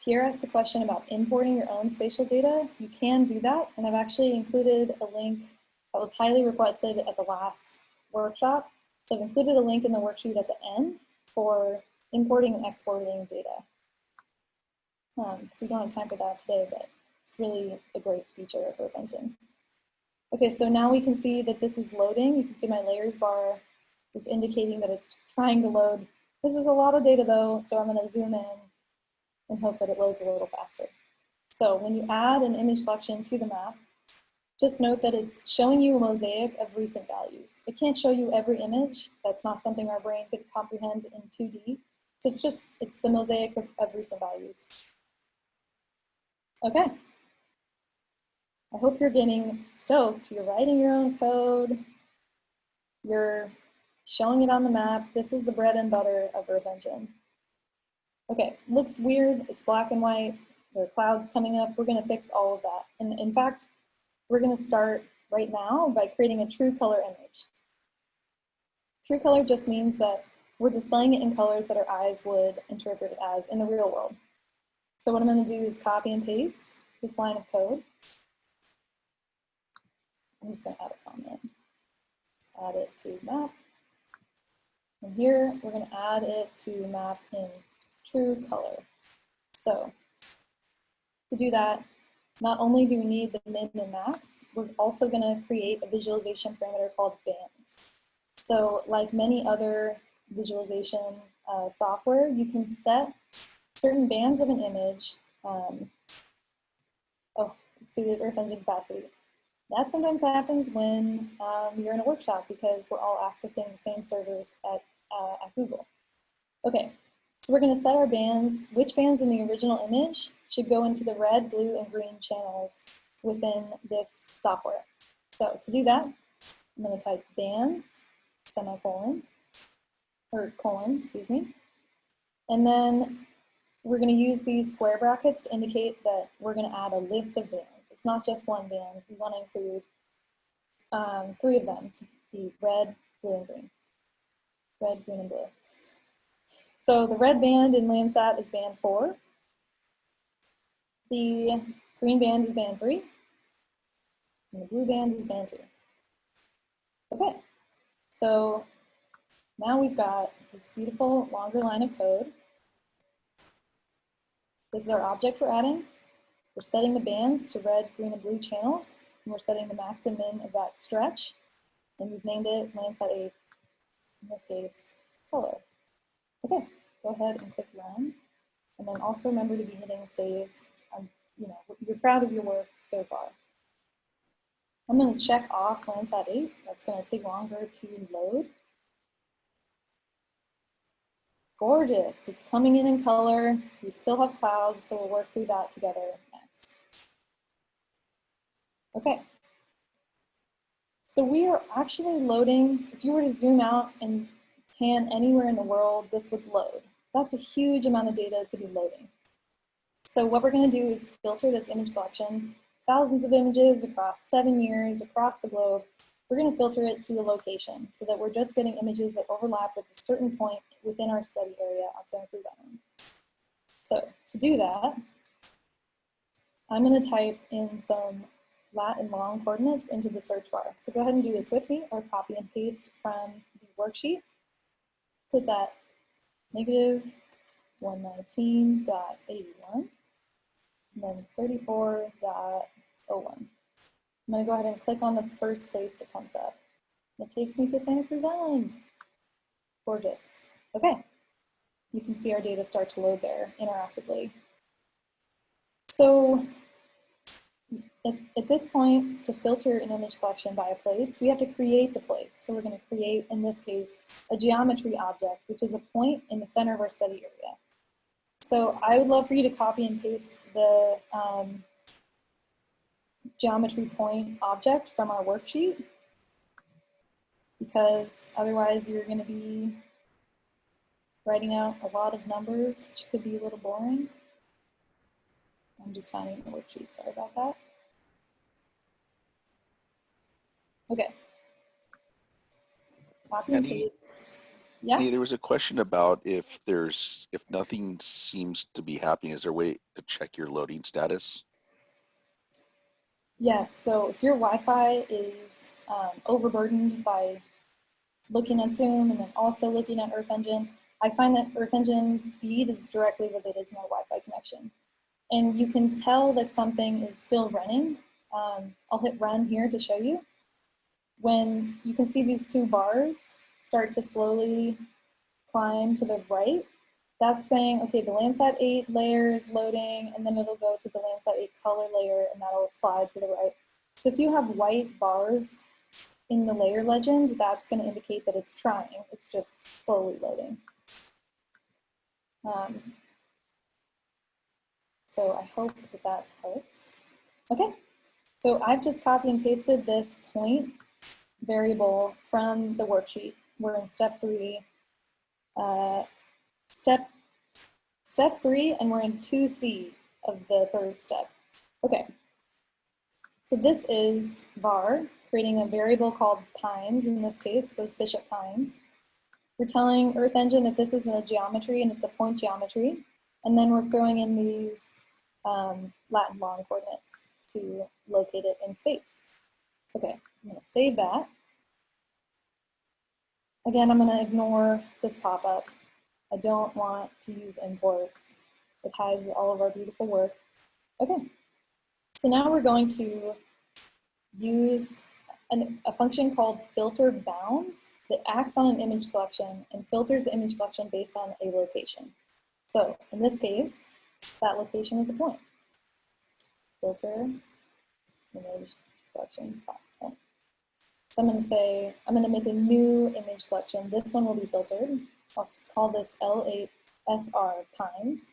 Pierre asked a question about importing your own spatial data. You can do that, and I've actually included a link that was highly requested at the last workshop. So I've included a link in the worksheet at the end for importing and exporting data. So we don't have time for that today, but it's really a great feature of Earth Engine. Okay, so now we can see that this is loading. You can see my layers bar is indicating that it's trying to load. This is a lot of data though, so I'm going to zoom in and hope that it loads a little faster. So when you add an image collection to the map, just note that it's showing you a mosaic of recent values. It can't show you every image. That's not something our brain could comprehend in 2D. So it's the mosaic of recent values. Okay. I hope you're getting stoked. You're writing your own code. You're showing it on the map. This is the bread and butter of Earth Engine. Okay, looks weird. It's black and white. There are clouds coming up. We're going to fix all of that. And in fact, we're going to start right now by creating a true color image. True color just means that we're displaying it in colors that our eyes would interpret it as in the real world. So what I'm going to do is copy and paste this line of code. I'm just going to add a comment. Add it to map. And here we're going to add it to map in true color. So to do that, not only do we need the min and max, we're also going to create a visualization parameter called bands. So like many other visualization software, you can set certain bands of an image. Let's see the Earth Engine capacity. That sometimes happens when you're in a workshop because we're all accessing the same servers at Google. Okay, so we're going to set our bands. Which bands in the original image should go into the red, blue, and green channels within this software. So to do that, I'm going to type bands, semicolon, or colon, excuse me. And then we're going to use these square brackets to indicate that we're going to add a list of bands. It's not just one band. We want to include 3 of them the red, blue, and green. Red, green, and blue. So the red band in Landsat is band 4. The green band is band 3. And the blue band is band 2. Okay, so now we've got this beautiful longer line of code. This is our object we're adding. We're setting the bands to red, green, and blue channels, and we're setting the max and min of that stretch. And we've named it Landsat 8, in this case, color. Okay, go ahead and click run. And then also remember to be hitting save. You know, you're proud of your work so far. I'm going to check off Landsat 8. That's going to take longer to load. Gorgeous. It's coming in color. We still have clouds, so we'll work through that together next. Okay. So we are actually loading. If you were to zoom out and pan anywhere in the world, this would load. That's a huge amount of data to be loading. So what we're going to do is filter this image collection, thousands of images across 7 years, across the globe. We're going to filter it to a location so that we're just getting images that overlap with a certain point within our study area on Santa Cruz Island. So to do that, I'm going to type in some lat and long coordinates into the search bar. So go ahead and do this with me, or copy and paste from the worksheet. So it's at -119.81 and then 34.01. I'm going to go ahead and click on the first place that comes up. It takes me to Santa Cruz Island. Gorgeous. Okay, you can see our data start to load there interactively. So at this point, to filter an image collection by a place, we have to create the place. So we're going to create, in this case, a geometry object, which is a point in the center of our study area. So I would love for you to copy and paste the geometry point object from our worksheet, because otherwise you're going to be writing out a lot of numbers, which could be a little boring. I'm just finding the worksheet, sorry about that. Okay. Copy and paste. Yeah. There was a question about if nothing seems to be happening, is there a way to check your loading status? Yes, so if your Wi-Fi is overburdened by looking at Zoom and then also looking at Earth Engine, I find that Earth Engine's speed is directly related to my Wi-Fi connection. And you can tell that something is still running. I'll hit run here to show you. When you can see these two bars start to slowly climb to the right, that's saying, okay, the Landsat 8 layer is loading, and then it'll go to the Landsat 8 color layer, and that'll slide to the right. So if you have white bars in the layer legend, that's going to indicate that it's trying. It's just slowly loading. So I hope that that helps. Okay, so I've just copy and pasted this point variable from the worksheet. We're in step 3. Step 3, and we're in 2C of the 3rd step. Okay, so this is var, creating a variable called pines, in this case, those bishop pines. We're telling Earth Engine that this is a geometry and it's a point geometry. And then we're throwing in these lat and long coordinates to locate it in space. Okay, I'm going to save that. Again, I'm going to ignore this pop-up. I don't want to use imports. It hides all of our beautiful work. Okay, so now we're going to use a function called filter bounds that acts on an image collection and filters the image collection based on a location. So in this case, that location is a point. Filter image collection point. So I'm going to say, I'm going to make a new image collection. This one will be filtered. I'll call this L8SR Pines.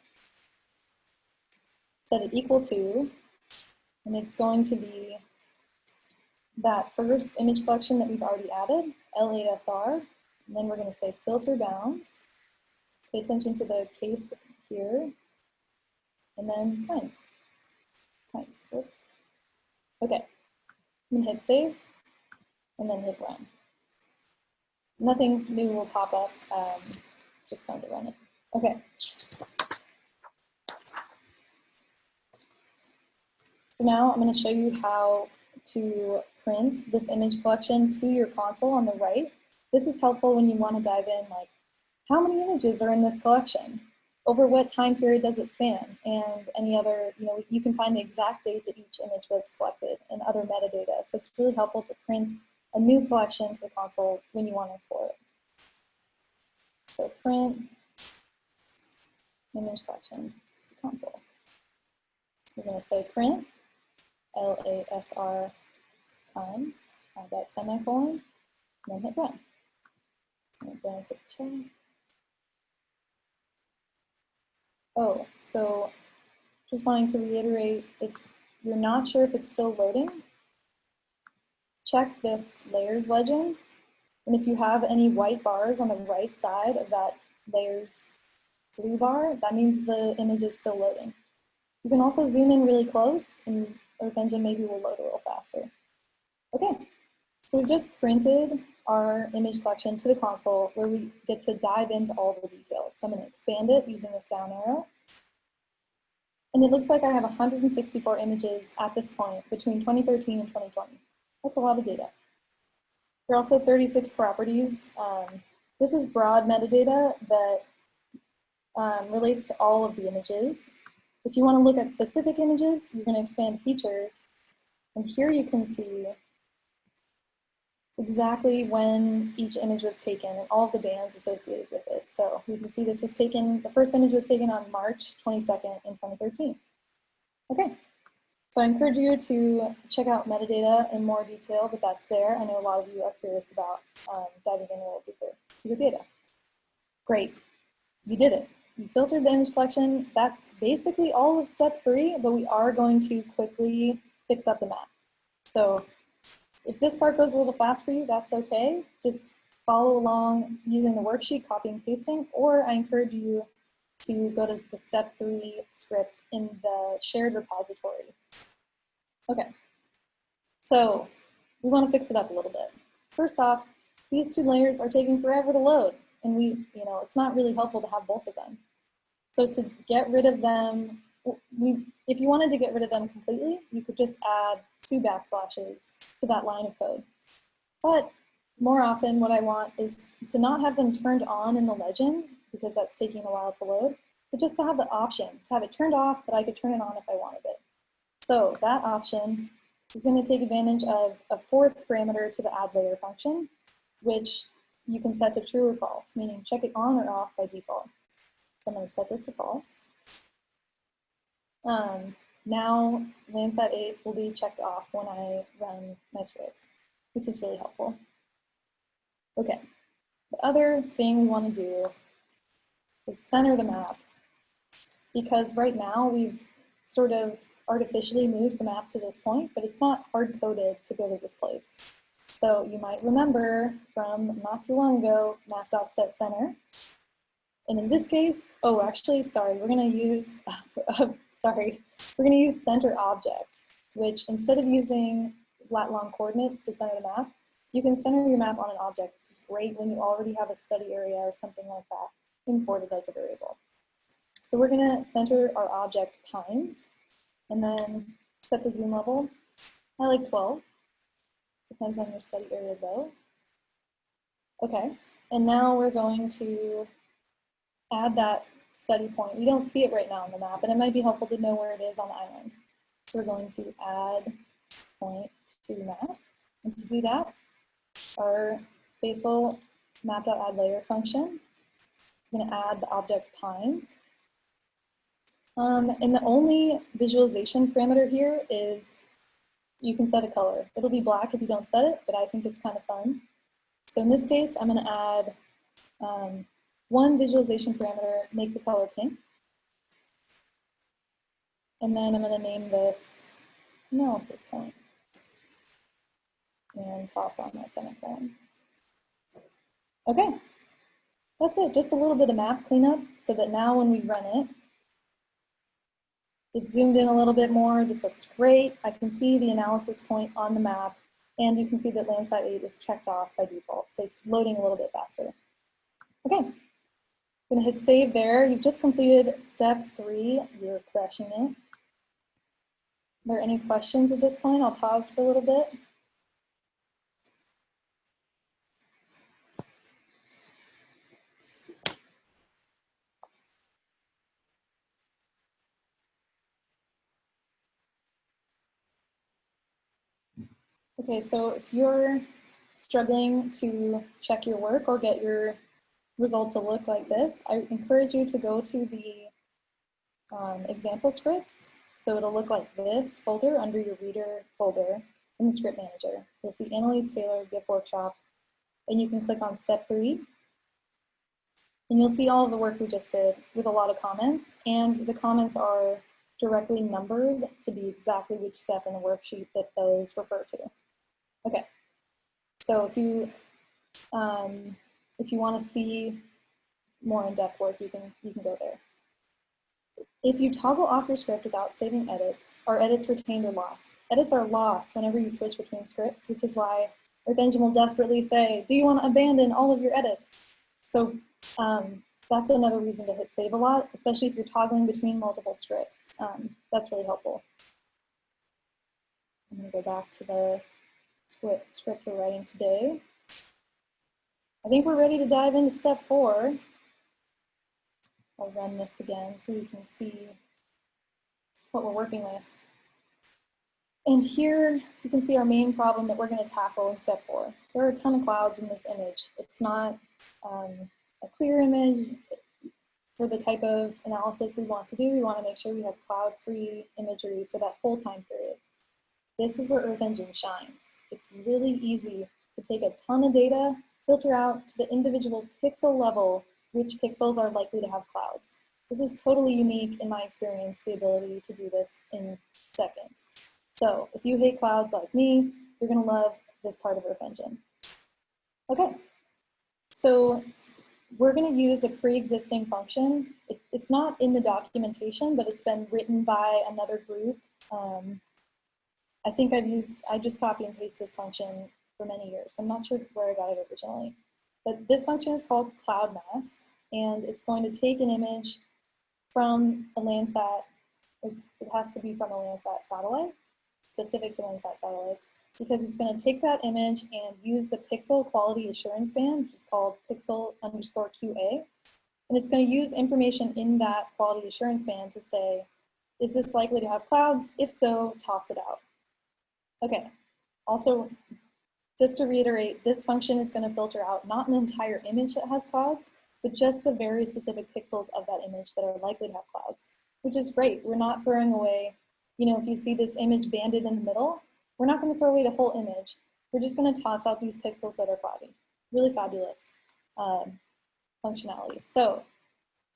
Set it equal to, and it's going to be that first image collection that we've already added, L8SR. And then we're going to say filter bounds. Pay attention to the case here. And then pines. Pines, whoops. Okay, I'm going to hit save and then hit run. Nothing new will pop up. Just fun to run it. Okay. So now I'm going to show you how to print this image collection to your console on the right. This is helpful when you want to dive in, like, how many images are in this collection? Over what time period does it span? And any other, you can find the exact date that each image was collected and other metadata. So it's really helpful to print a new collection to the console when you want to explore it. So print image collection to console. We're going to say print, LASR times, add that semicolon, and then hit run. And then to check. Oh, so just wanting to reiterate, if you're not sure if it's still loading, check this layers legend. And if you have any white bars on the right side of that layers blue bar, that means the image is still loading. You can also zoom in really close and Earth Engine maybe will load a little faster. Okay, so we've just printed our image collection to the console where we get to dive into all the details. So I'm going to expand it using this down arrow. And it looks like I have 164 images at this point between 2013 and 2020. That's a lot of data. There are also 36 properties. This is broad metadata that relates to all of the images. If you want to look at specific images, you're going to expand features. And here you can see exactly when each image was taken and all of the bands associated with it. So you can see this was taken, the first image was taken on March 22nd in 2013. Okay, so I encourage you to check out metadata in more detail, but that's there. I know a lot of you are curious about diving in a little deeper to your data. Great, you did it. You filtered the image collection. That's basically all of step 3, but we are going to quickly fix up the map. So if this part goes a little fast for you, that's okay. Just follow along using the worksheet, copying and pasting, or I encourage you to go to the step 3 script in the shared repository. Okay, so we want to fix it up a little bit. First off, these 2 layers are taking forever to load, and it's not really helpful to have both of them. So to get rid of them, if you wanted to get rid of them completely, you could just add 2 backslashes to that line of code. But more often what I want is to not have them turned on in the legend, because that's taking a while to load, but just to have the option, to have it turned off, but I could turn it on if I wanted it. So that option is going to take advantage of a 4th parameter to the add layer function, which you can set to true or false, meaning check it on or off by default. So I'm going to set this to false. Now Landsat 8 will be checked off when I run my script, which is really helpful. Okay, the other thing we want to do is center the map, because right now we've sort of artificially moved the map to this point, but it's not hard-coded to go to this place. So you might remember from not too long ago, map.setCenter. And in this case, oh, actually, sorry, we're going to use, we're going to use center object, which instead of using lat-long coordinates to center the map, you can center your map on an object, which is great when you already have a study area or something like that imported as a variable. So we're going to center our object pines, and then set the zoom level. I like 12. Depends on your study area though. Okay, and now we're going to add that study point. We don't see it right now on the map, and it might be helpful to know where it is on the island. So we're going to add point to map. And to do that, our faithful map.addLayer function is going to add the object pines. And the only visualization parameter here is you can set a color. It'll be black if you don't set it, but I think it's kind of fun. So in this case, I'm going to add one visualization parameter, make the color pink. And then I'm going to name this analysis point and toss on that semicolon. Okay, that's it. Just a little bit of map cleanup so that now when we run it, it's zoomed in a little bit more. This looks great. I can see the analysis point on the map. And you can see that Landsat 8 is checked off by default, so it's loading a little bit faster. Okay, I'm gonna hit save there. You've just completed step 3, you're crushing it. Are there any questions at this point? I'll pause for a little bit. Okay, so if you're struggling to check your work or get your result to look like this, I encourage you to go to the example scripts. So it'll look like this folder under your reader folder in the script manager. You'll see Analyse Taylor, GIF Workshop, and you can click on step 3. And you'll see all of the work we just did with a lot of comments, and the comments are directly numbered to be exactly which step in the worksheet that those refer to. Okay, so if you want to see more in-depth work, you can go there. If you toggle off your script without saving edits, are edits retained or lost? Edits are lost whenever you switch between scripts, which is why Earth Engine will desperately say, do you want to abandon all of your edits? So that's another reason to hit save a lot, especially if you're toggling between multiple scripts. That's really helpful. I'm going to go back to the script we're writing today. I think we're ready to dive into step 4. I'll run this again so you can see what we're working with. And here you can see our main problem that we're going to tackle in step 4. There are a ton of clouds in this image. It's not a clear image for the type of analysis we want to do. We want to make sure we have cloud-free imagery for that whole time period. This is where Earth Engine shines. It's really easy to take a ton of data, filter out to the individual pixel level which pixels are likely to have clouds. This is totally unique in my experience, the ability to do this in seconds. So if you hate clouds like me, you're gonna love this part of Earth Engine. Okay, so we're gonna use a pre-existing function. It's not in the documentation, but it's been written by another group. I think I just copy and paste this function for many years. I'm not sure where I got it originally. But this function is called cloud mass, and it's going to take an image from a Landsat. It has to be from a Landsat satellite, specific to Landsat satellites, because it's going to take that image and use the pixel quality assurance band, which is called pixel_QA. And it's going to use information in that quality assurance band to say, is this likely to have clouds? If so, toss it out. Okay, also, just to reiterate, this function is going to filter out not an entire image that has clouds, but just the very specific pixels of that image that are likely to have clouds, which is great. We're not throwing away, if you see this image banded in the middle, we're not going to throw away the whole image. We're just going to toss out these pixels that are cloudy. Really fabulous functionality. So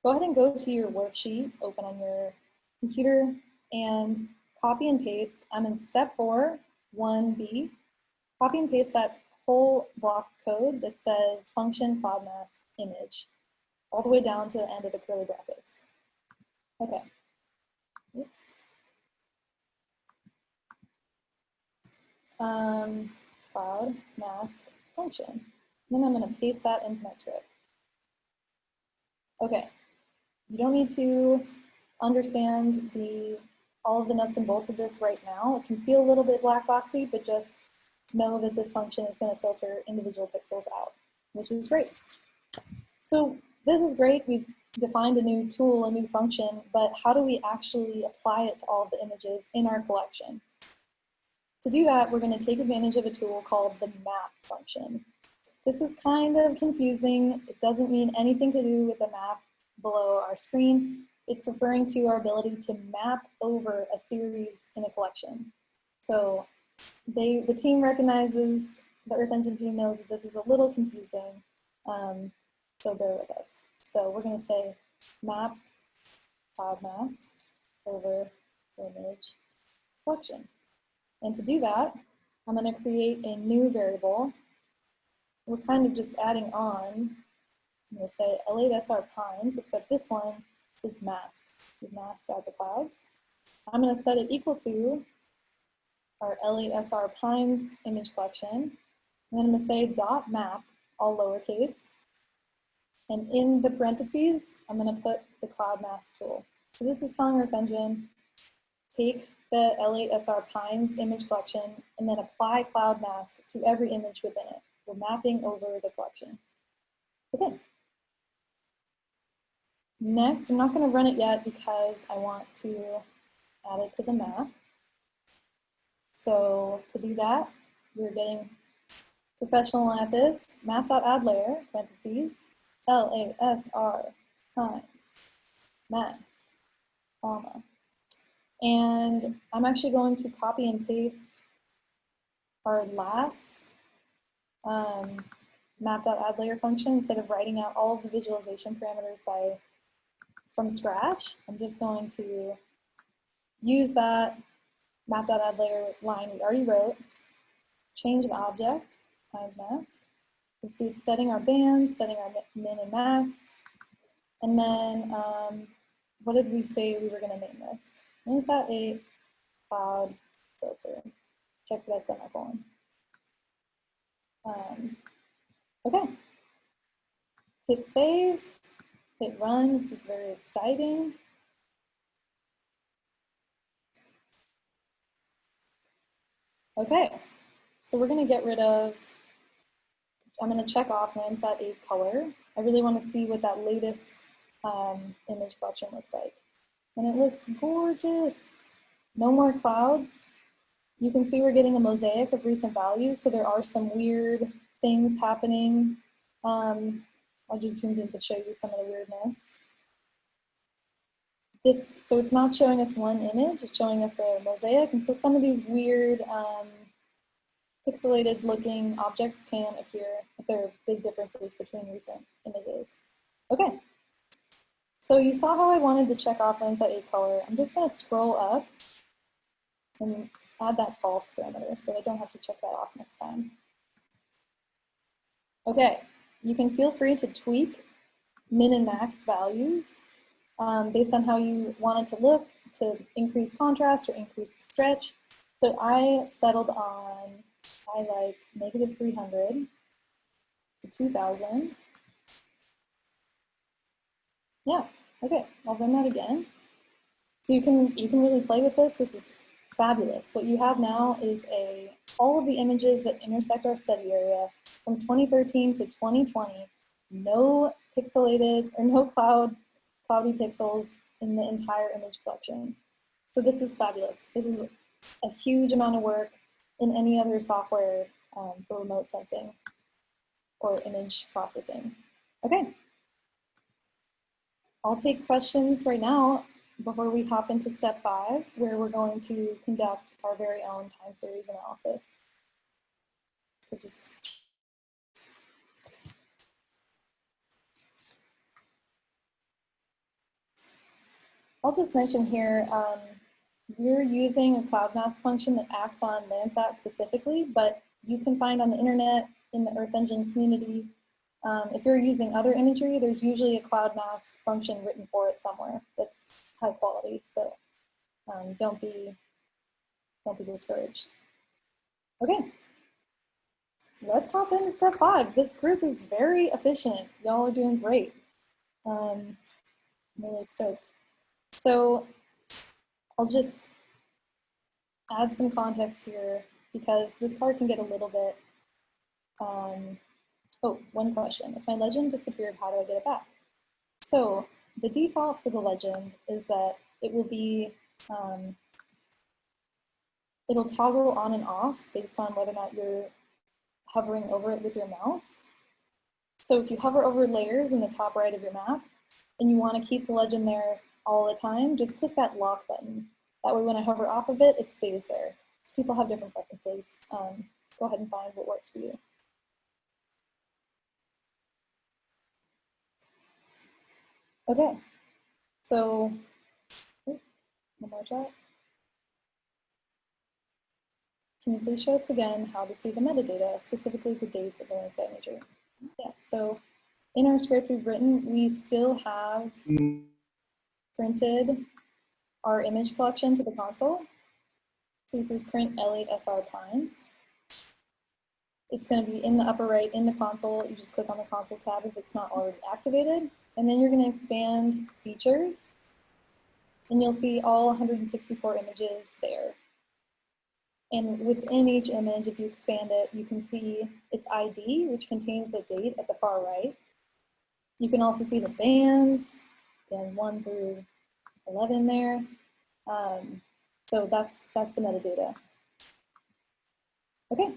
go ahead and go to your worksheet, open on your computer, and copy and paste. I'm in step 4, 1B. Copy and paste that whole block code that says function cloud mass image all the way down to the end of the curly brackets. Okay. Oops. Cloud mass function. Then I'm going to paste that into my script. Okay. You don't need to understand all of the nuts and bolts of this right now. It can feel a little bit black boxy, but just know that this function is going to filter individual pixels out, which is great. So this is great. We've defined a new tool, a new function, but how do we actually apply it to all of the images in our collection? To do that, we're going to take advantage of a tool called the map function. This is kind of confusing. It doesn't mean anything to do with the map below our screen. It's referring to our ability to map over a series in a collection. So the team recognizes, the Earth Engine team knows that this is a little confusing, so bear with us. So we're going to say map cloud mass over image collection. And to do that, I'm going to create a new variable. We're kind of just adding on, I'm going to say L8SR pines, except this one is masked. We've masked out the clouds. I'm going to set it equal to our LASR Pines image collection. And then I'm going to say dot map, all lowercase. And in the parentheses, I'm going to put the cloud mask tool. So this is telling Earth Engine, take the LASR Pines image collection and then apply cloud mask to every image within it. We're mapping over the collection. Okay. Next, I'm not going to run it yet because I want to add it to the map. So to do that, we're getting professional at this, map.addLayer, parentheses, LASR Pines mask, comma. And I'm actually going to copy and paste our last map.addLayer function instead of writing out all of the visualization parameters from scratch. I'm just going to use that map.addLayer line we already wrote, change an object, times mask. You can see it's setting our bands, setting our min and max. And then what did we say we were going to name this? Inside a cloud filter. Check for that semicolon. Okay. Hit save, hit run. This is very exciting. Okay, so we're going to get rid of, I'm going to check off Landsat 8 color. I really want to see what that latest image collection looks like. And it looks gorgeous. No more clouds. You can see we're getting a mosaic of recent values, so there are some weird things happening. I'll just zoom in to show you some of the weirdness. So it's not showing us one image, it's showing us a mosaic, and so some of these weird pixelated looking objects can appear if there are big differences between recent images. Okay, so you saw how I wanted to check off Landsat 8 color. I'm just going to scroll up and add that false parameter so I don't have to check that off next time. Okay, you can feel free to tweak min and max values based on how you want it to look, to increase contrast or increase the stretch. So I settled on, I like -300 to 2000. Yeah, okay, I'll run that again. So you can really play with this. This is fabulous. What you have now is all of the images that intersect our study area from 2013 to 2020, no pixelated or no cloudy pixels in the entire image collection. So this is fabulous. This is a huge amount of work in any other software for remote sensing or image processing. Okay. I'll take questions right now before we hop into step 5, where we're going to conduct our very own time series analysis. So just I'll just mention here, we're using a cloud mask function that acts on Landsat specifically, but you can find on the internet, in the Earth Engine community, if you're using other imagery, there's usually a cloud mask function written for it somewhere that's high quality. So don't be discouraged. Okay, let's hop into step 5. This group is very efficient. Y'all are doing great. I'm really stoked. So I'll just add some context here because this part can get a little bit, oh, one question. If my legend disappeared, how do I get it back? So the default for the legend is that it will be, it'll toggle on and off based on whether or not you're hovering over it with your mouse. So if you hover over layers in the top right of your map and you want to keep the legend there all the time, just click that lock button. That way when I hover off of it, it stays there. So people have different preferences. Go ahead and find what works for you. Okay, so one more chat. Can you please show us again how to see the metadata, specifically the dates of the Landsat imagery? Yes, so in our script we've written, we still have printed our image collection to the console. So this is print L8SR pines. It's going to be in the upper right in the console. You just click on the console tab if it's not already activated. And then you're going to expand features. And you'll see all 164 images there. And within each image, if you expand it, you can see its ID, which contains the date at the far right. You can also see the bands, band 1 through 11 there. So that's the metadata. Okay.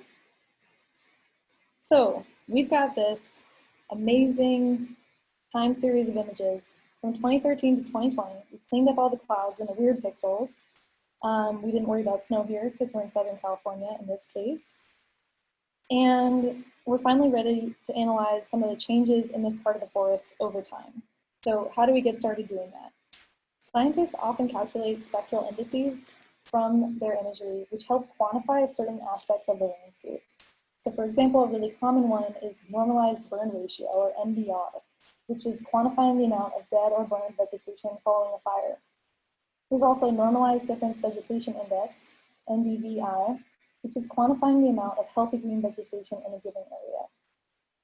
So we've got this amazing time series of images from 2013 to 2020. We cleaned up all the clouds and the weird pixels. We didn't worry about snow here because we're in Southern California in this case. And we're finally ready to analyze some of the changes in this part of the forest over time. So how do we get started doing that? Scientists often calculate spectral indices from their imagery, which help quantify certain aspects of the landscape. So for example, a really common one is normalized burn ratio, or NBR, which is quantifying the amount of dead or burned vegetation following a fire. There's also normalized difference vegetation index, Ndvi, which is quantifying the amount of healthy green vegetation in a given area.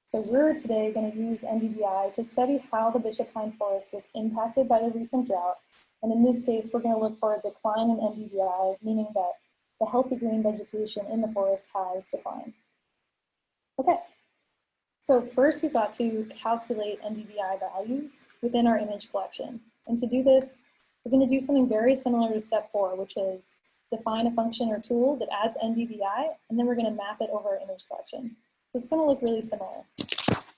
So we're today going to use Ndvi to study how the Bishop Pine Forest was impacted by the recent drought. And in this case, we're going to look for a decline in Ndvi, meaning that the healthy green vegetation in the forest has declined. Okay, so first we've got to calculate Ndvi values within our image collection. And to do this, we're going to do something very similar to step 4, which is define a function or tool that adds Ndvi, and then we're going to map it over our image collection. So it's going to look really similar.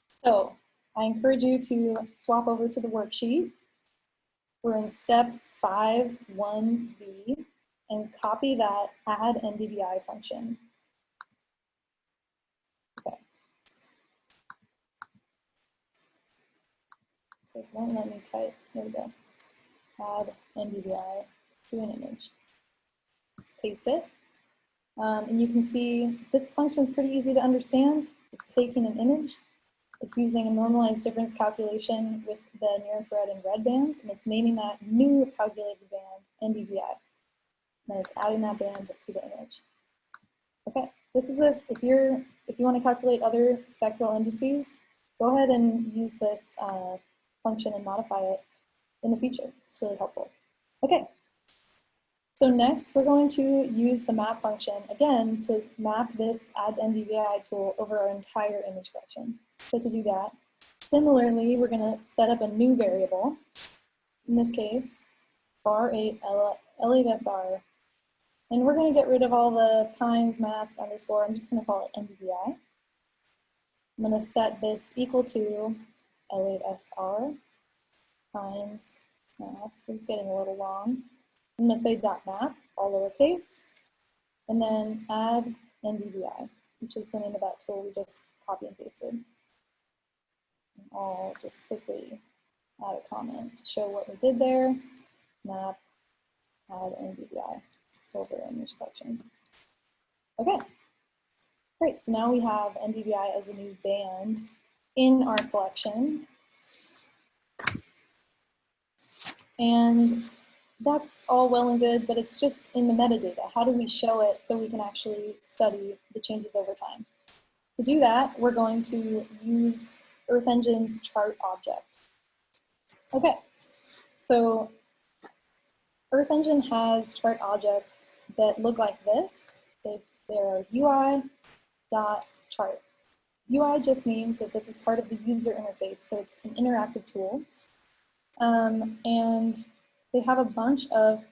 So I encourage you to swap over to the worksheet. We're in step 5.1b and copy that add Ndvi function. Okay. So it won't let me type. There we go. Add Ndvi to an image. Paste it. And you can see this function is pretty easy to understand. It's taking an image. It's using a normalized difference calculation with the near infrared and red bands, and it's naming that new calculated band Ndvi. And it's adding that band to the image. Okay, this is if you want to calculate other spectral indices, go ahead and use this function and modify it in the future. It's really helpful. Okay. So next, we're going to use the map function, again, to map this add Ndvi tool over our entire image collection. So to do that, similarly, we're going to set up a new variable, in this case, var8 L8SR, and we're going to get rid of all the pines, mask, underscore. I'm just going to call it Ndvi. I'm going to set this equal to L8SR, pines, mask is getting a little long. I'm going to say .map, all lowercase, and then add Ndvi, which is the name of that tool we just copy and pasted. And I'll just quickly add a comment to show what we did there. Map, add Ndvi over image collection. Okay, great. So now we have Ndvi as a new band in our collection. And that's all well and good, but it's just in the metadata. How do we show it so we can actually study the changes over time? To do that, we're going to use Earth Engine's chart object. Okay, so Earth Engine has chart objects that look like this. They're UI.chart. UI just means that this is part of the user interface, so it's an interactive tool. And they have a bunch of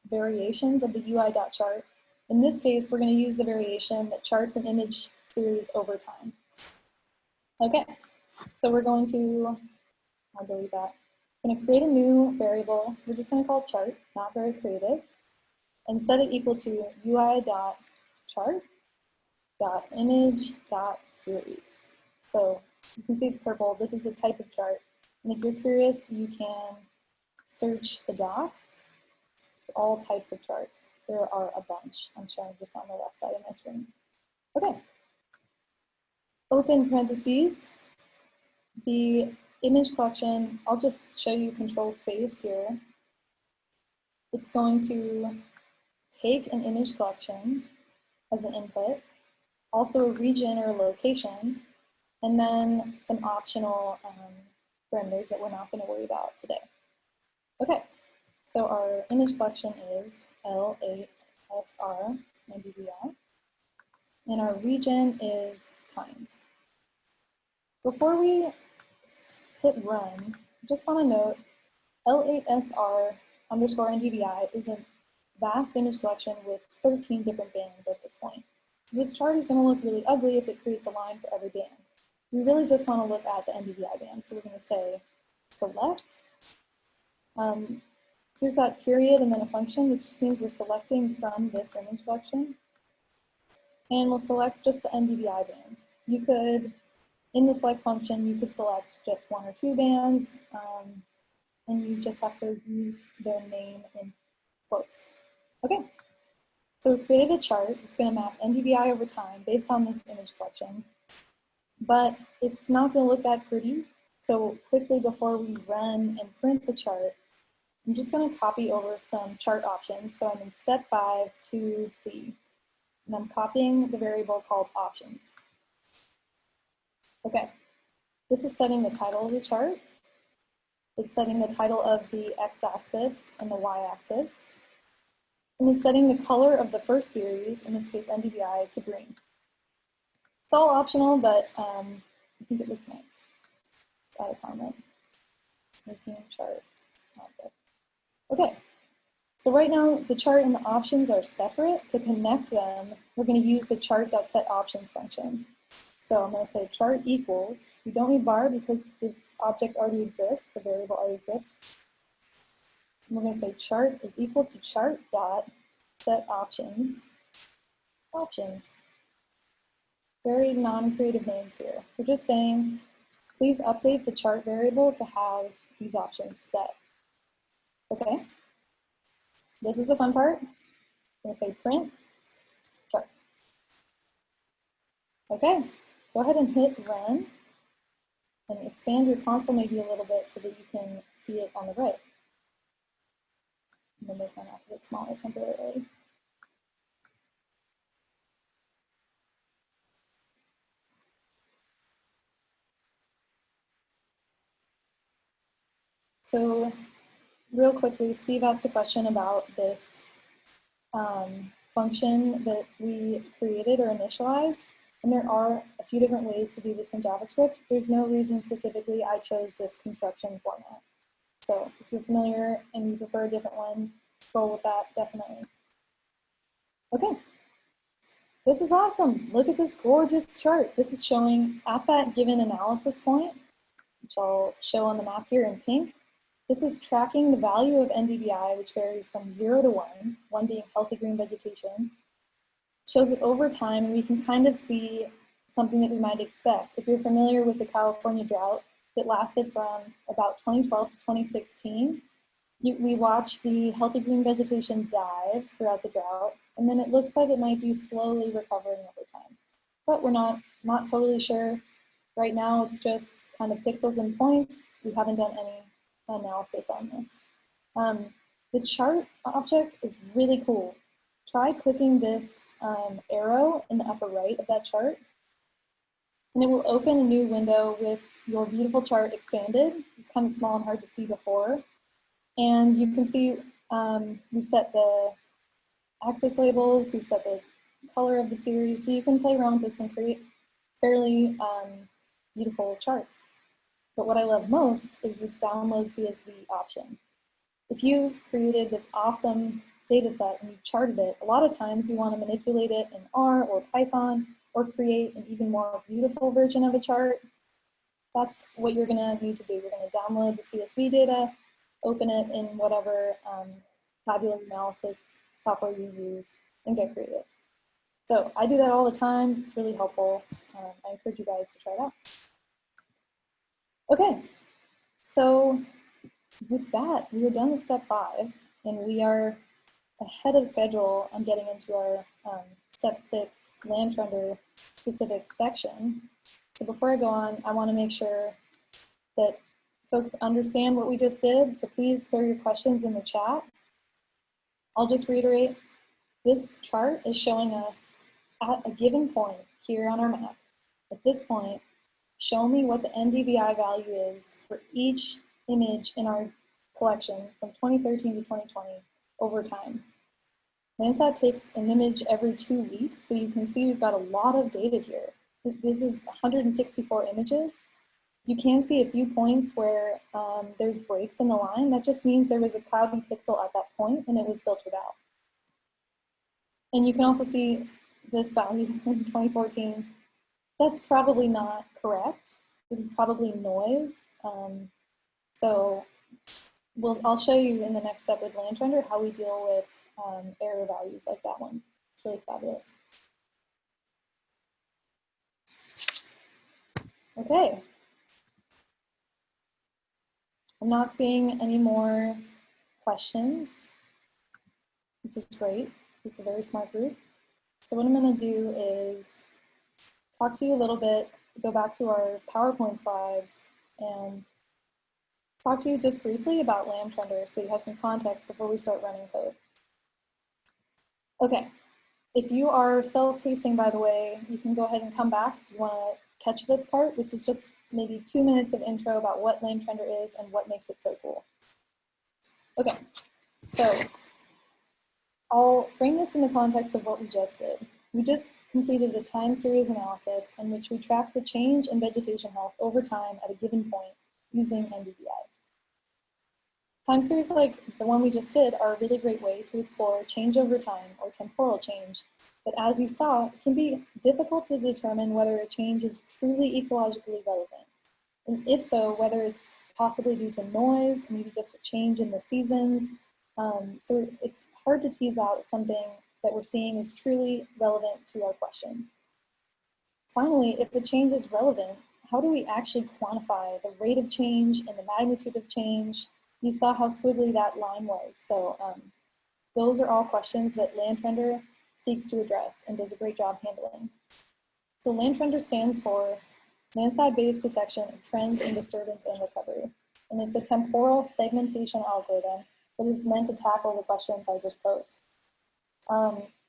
variations of the UI.chart. In this case, we're going to use the variation that charts an image series over time. Okay, so we're going to, I'll delete that. I'm going to create a new variable. We're just going to call it chart, not very creative, and set it equal to UI.chart.image.series. So you can see it's purple. This is the type of chart. And if you're curious, you can search the docs for all types of charts. There are a bunch. I'm showing just on the left side of my screen. Okay. Open parentheses. The image collection, I'll just show you control space here. It's going to take an image collection as an input, also a region or location, and then some optional parameters that we're not going to worry about today. Okay, so our image collection is L8SR Ndvi, and our region is kinds. Before we hit run, I just want to note L8SR underscore Ndvi is a vast image collection with 13 different bands at this point. So this chart is going to look really ugly if it creates a line for every band. We really just want to look at the Ndvi band. So we're going to say select. Here's that period and then a function. This just means we're selecting from this image collection. And we'll select just the Ndvi band. You could, in the select function, you could select just 1 or 2 bands, and you just have to use their name in quotes. Okay, so we created a chart. It's going to map Ndvi over time based on this image collection, but it's not going to look that pretty. So quickly before we run and print the chart, I'm just going to copy over some chart options. So I'm in step 5 to C, and I'm copying the variable called options. Okay, this is setting the title of the chart. It's setting the title of the x-axis and the y-axis. And it's setting the color of the first series, in this case Ndvi, to green. It's all optional, but I think it looks nice. Add a comment. Making chart object. Okay, so right now the chart and the options are separate. To connect them, we're going to use the chart.setOptions function. So I'm going to say chart equals. We don't need var because this object already exists, the variable already exists. And we're going to say chart is equal to chart.setOptions. Options. Very non-creative names here. We're just saying, please update the chart variable to have these options set. Okay. This is the fun part. I'm going to say print chart. Okay. Go ahead and hit run and expand your console maybe a little bit so that you can see it on the right. I'm going to make my map a bit smaller temporarily. So real quickly, Steve asked a question about this function that we created or initialized. And there are a few different ways to do this in JavaScript. There's no reason specifically I chose this construction format. So if you're familiar and you prefer a different one, roll with that, definitely. Okay, this is awesome. Look at this gorgeous chart. This is showing at that given analysis point, which I'll show on the map here in pink. This is tracking the value of Ndvi, which varies from 0 to 1, 1 being healthy green vegetation. Shows it over time, and we can kind of see something that we might expect. If you're familiar with the California drought that lasted from about 2012 to 2016, we watch the healthy green vegetation dive throughout the drought, and then it looks like it might be slowly recovering over time. But we're not totally sure. Right now, it's just kind of pixels and points. We haven't done any analysis on this. The chart object is really cool. Try clicking this arrow in the upper right of that chart, and it will open a new window with your beautiful chart expanded. It's kind of small and hard to see before. And you can see we've set the axis labels, we've set the color of the series, so you can play around with this and create fairly beautiful charts. But what I love most is this download CSV option. If you've created this awesome data set and you've charted it, a lot of times you want to manipulate it in R or Python or create an even more beautiful version of a chart. That's what you're going to need to do. You're going to download the CSV data, open it in whatever tabular analysis software you use, and get creative. So I do that all the time. It's really helpful. I encourage you guys to try it out. Okay, so with that, we are done with step 5, and we are ahead of schedule on getting into our step 6 LandTrendr specific section. So before I go on, I want to make sure that folks understand what we just did. So please throw your questions in the chat. I'll just reiterate, This chart is showing us at a given point here on our map. At this point, show me what the Ndvi value is for each image in our collection from 2013 to 2020 over time. Landsat takes an image every 2 weeks, so you can see we've got a lot of data here. This is 164 images. You can see a few points where there's breaks in the line. That just means there was a cloudy pixel at that point and it was filtered out. And you can also see this value in 2014. That's probably not correct. This is probably noise. I'll show you in the next step with LandTrendr how we deal with error values like that one. It's really fabulous. Okay. I'm not seeing any more questions, which is great. This is a very smart group. So what I'm going to do is talk to you a little bit, go back to our PowerPoint slides, and talk to you just briefly about LandTrendr so you have some context before we start running code. Okay, if you are self-pacing, by the way, you can go ahead and come back if you want to catch this part, which is just maybe 2 minutes of intro about what LandTrendr is and what makes it so cool. Okay, so I'll frame this in the context of what we just did. We just completed a time series analysis in which we tracked the change in vegetation health over time at a given point using Ndvi. Time series like the one we just did are a really great way to explore change over time or temporal change, but as you saw, it can be difficult to determine whether a change is truly ecologically relevant. And if so, whether it's possibly due to noise, maybe just a change in the seasons. So it's hard to tease out if something that we're seeing is truly relevant to our question. Finally, if the change is relevant, how do we actually quantify the rate of change and the magnitude of change? You saw how squiggly that line was. So those are all questions that LandTrendr seeks to address and does a great job handling. So LandTrendr stands for Landsat-based detection of trends in disturbance and recovery. And it's a temporal segmentation algorithm that is meant to tackle the questions I just posed.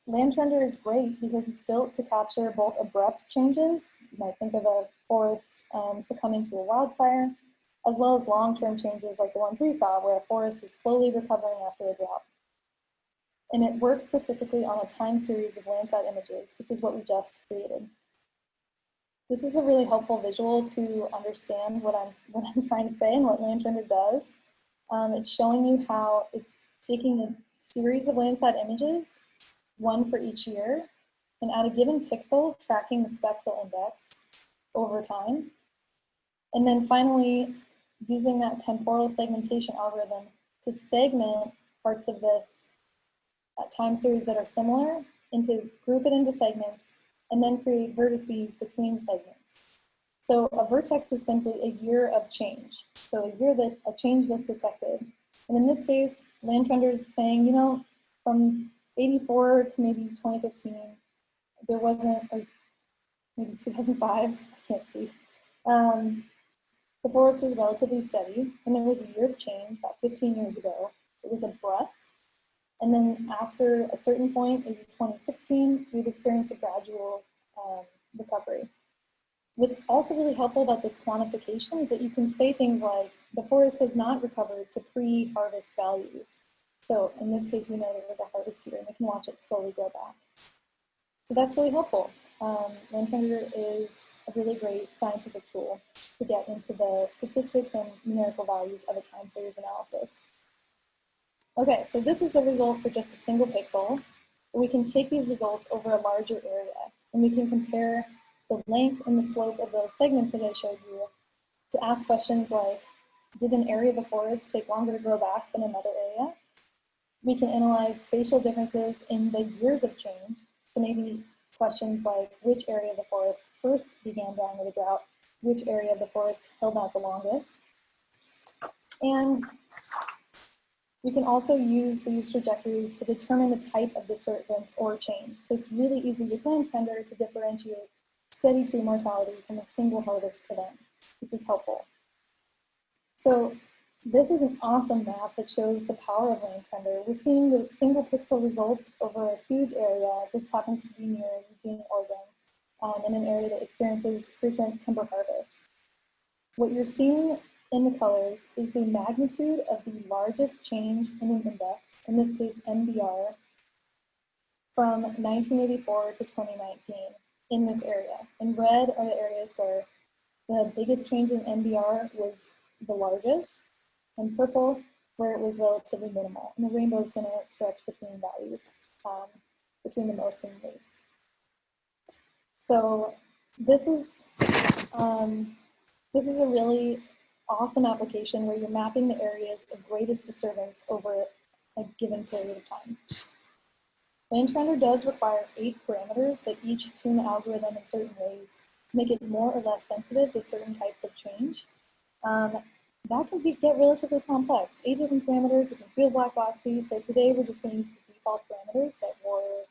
LandTrendr is great because it's built to capture both abrupt changes, you might think of a forest succumbing to a wildfire, as well as long-term changes like the ones we saw where a forest is slowly recovering after a drought. And it works specifically on a time series of Landsat images, which is what we just created. This is a really helpful visual to understand what I'm trying to say and what LandTrendr does. It's showing you how it's taking a series of Landsat images, one for each year, and at a given pixel, tracking the spectral index over time. And then finally, using that temporal segmentation algorithm to segment parts of this time series that are similar, group it into segments, and then create vertices between segments. So a vertex is simply a year of change. So a year that a change was detected. And in this case, LandTrendr is saying, you know, from 84 to maybe 2015, there wasn't, or maybe 2005, I can't see. The forest was relatively steady, and there was a year of change about 15 years ago. It was abrupt. And then after a certain point, maybe 2016, we've experienced a gradual recovery. What's also really helpful about this quantification is that you can say things like, the forest has not recovered to pre-harvest values. So in this case, we know there was a harvest here, and we can watch it slowly go back. So that's really helpful. LandTrendr is a really great scientific tool to get into the statistics and numerical values of a time series analysis. Okay, so this is a result for just a single pixel. But we can take these results over a larger area, and we can compare the length and the slope of those segments that I showed you to ask questions like, did an area of the forest take longer to grow back than another area? We can analyze spatial differences in the years of change. So maybe questions like, which area of the forest first began dying of the drought, which area of the forest held out the longest. And we can also use these trajectories to determine the type of disturbance or change. So it's really easy with LandTrendr to differentiate steady tree mortality from a single harvest event, which is helpful. So this is an awesome map that shows the power of LandTrendr. We're seeing those single pixel results over a huge area. This happens to be near Eugene, Oregon, in an area that experiences frequent timber harvests. What you're seeing in the colors is the magnitude of the largest change in an index, in this case NBR, from 1984 to 2019 in this area. In red are the areas where the biggest change in NBR was the largest, and purple where it was relatively minimal. And the rainbow is going to stretch between values, between the most and the least. So this is a really awesome application where you're mapping the areas of greatest disturbance over a given period of time. LandTrendr does require 8 parameters that each tune the algorithm in certain ways to make it more or less sensitive to certain types of change. That can get relatively complex. 8 different parameters, it can feel black boxy. So today we're just going to use the default parameters that were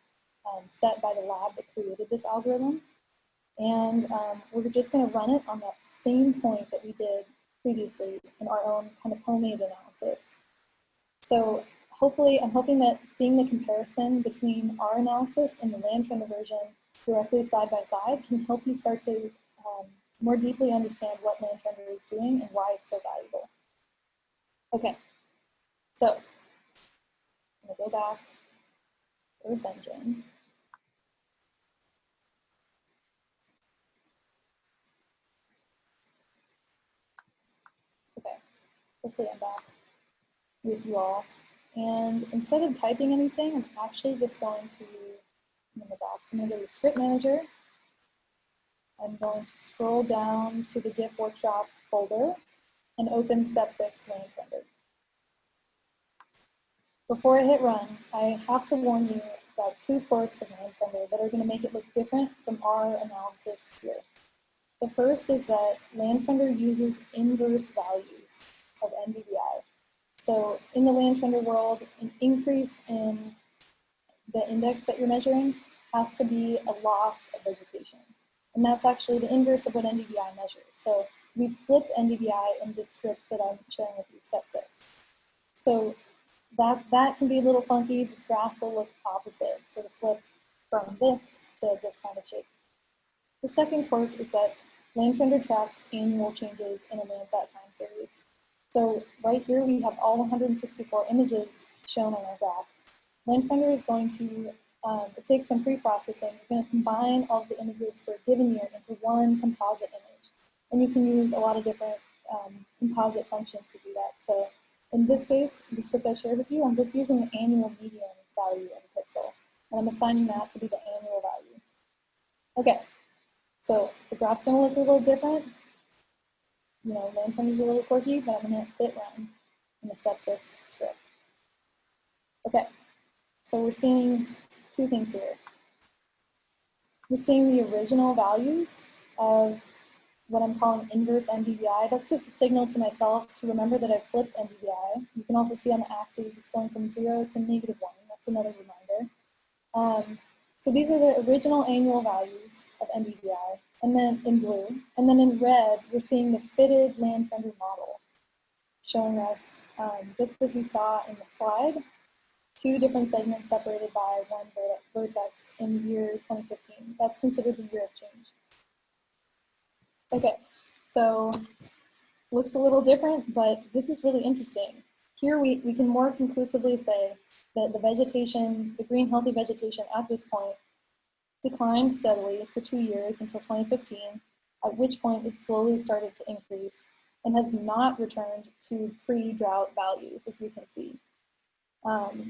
set by the lab that created this algorithm. And we're just going to run it on that same point that we did previously in our own kind of homemade analysis. So hopefully, I'm hoping that seeing the comparison between our analysis and the LandTrendr version directly side by side can help you start to more deeply understand what LandTrendr is doing and why it's so valuable. Okay, so I'm going to go back to Earth Engine. Okay, hopefully I'm back with you all. And instead of typing anything, I'm actually just going to, in the box, I'm going to go to Script Manager. I'm going to scroll down to the GIF workshop folder and open Step 6 LandTrendr. Before I hit run, I have to warn you about 2 quirks of LandTrendr that are going to make it look different from our analysis here. The first is that LandTrendr uses inverse values of Ndvi. So in the LandTrendr world, an increase in the index that you're measuring has to be a loss of vegetation. And that's actually the inverse of what Ndvi measures. So we flipped Ndvi in this script that I'm sharing with you, Step 6. So that can be a little funky. This graph will look opposite, sort of flipped from this to this kind of shape. The second quirk is that LandTrendr tracks annual changes in a Landsat time series. So right here we have all 164 images shown on our graph. LandTrendr is going to, it takes some pre-processing. You're going to combine all of the images for a given year into one composite image. And you can use a lot of different composite functions to do that. So in this case, the script I shared with you, I'm just using the annual median value of a pixel. And I'm assigning that to be the annual value. Okay, so the graph's going to look a little different. You know, LandTrendr is a little quirky, but I'm going to hit run in the Step 6 script. Okay, so we're seeing 2 things here. We're seeing the original values of what I'm calling inverse Ndvi. That's just a signal to myself to remember that I flipped Ndvi. You can also see on the axes it's going from 0 to -1. That's another reminder. So these are the original annual values of Ndvi, and then in blue. And then in red, we're seeing the fitted LandTrendr model, showing us, just as you saw in the slide, 2 different segments separated by 1 vertex in the year 2015. That's considered the year of change. Okay, so looks a little different, but this is really interesting. Here we can more conclusively say that the vegetation, the green healthy vegetation at this point declined steadily for 2 years until 2015, at which point it slowly started to increase and has not returned to pre-drought values, as you can see.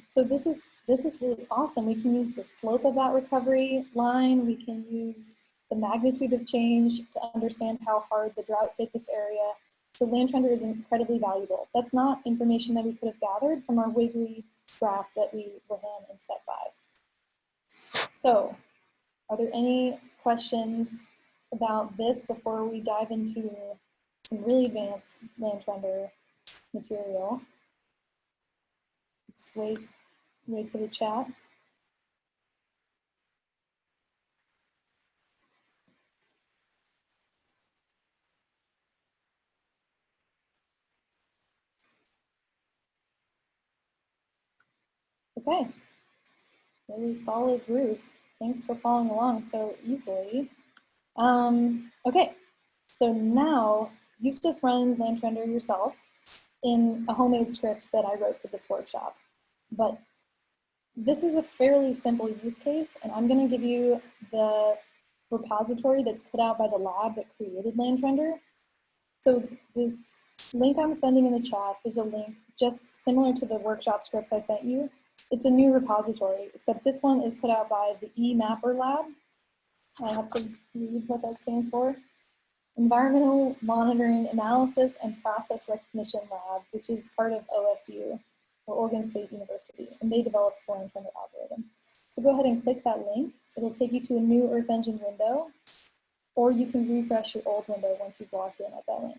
So this is really awesome. We can use the slope of that recovery line. We can use the magnitude of change to understand how hard the drought hit this area. So LandTrendr is incredibly valuable. That's not information that we could have gathered from our wiggly graph that we ran in Step 5. So are there any questions about this before we dive into some really advanced LandTrendr material? Just wait for the chat. Okay, really solid group. Thanks for following along so easily. Okay, so now you've just run LandTrendr yourself in a homemade script that I wrote for this workshop. But this is a fairly simple use case, and I'm going to give you the repository that's put out by the lab that created LandTrendr. So this link I'm sending in the chat is a link just similar to the workshop scripts I sent you. It's a new repository, except this one is put out by the eMapper lab. I have to read what that stands for. Environmental Monitoring Analysis and Process Recognition Lab, which is part of OSU, or Oregon State University, and they developed the LandTrendr algorithm. So go ahead and click that link. It'll take you to a new Earth Engine window, or you can refresh your old window once you've logged in at that link.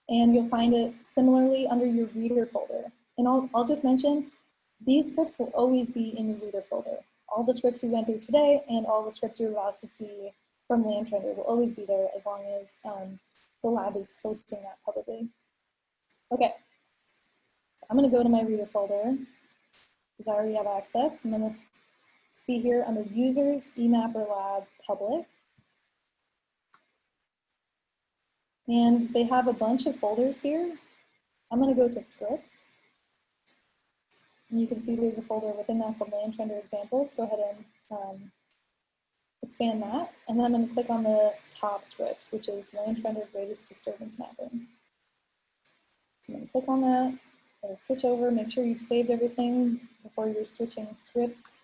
And you'll find it similarly under your reader folder. And I'll just mention, these scripts will always be in your reader folder. All the scripts we went through today and all the scripts you're about to see from LandTrendr will always be there as long as the lab is hosting that publicly. Okay, so I'm gonna go to my reader folder because I already have access. I'm gonna see here under Users, eMapper Lab, Public. And they have a bunch of folders here. I'm gonna go to Scripts. And you can see there's a folder within that called LandTrendr Examples. Go ahead and expand that. And then I'm gonna click on the top script, which is LandTrendr Greatest Disturbance Mapping. So I'm gonna click on that. I'll switch over, make sure you've saved everything before you're switching scripts.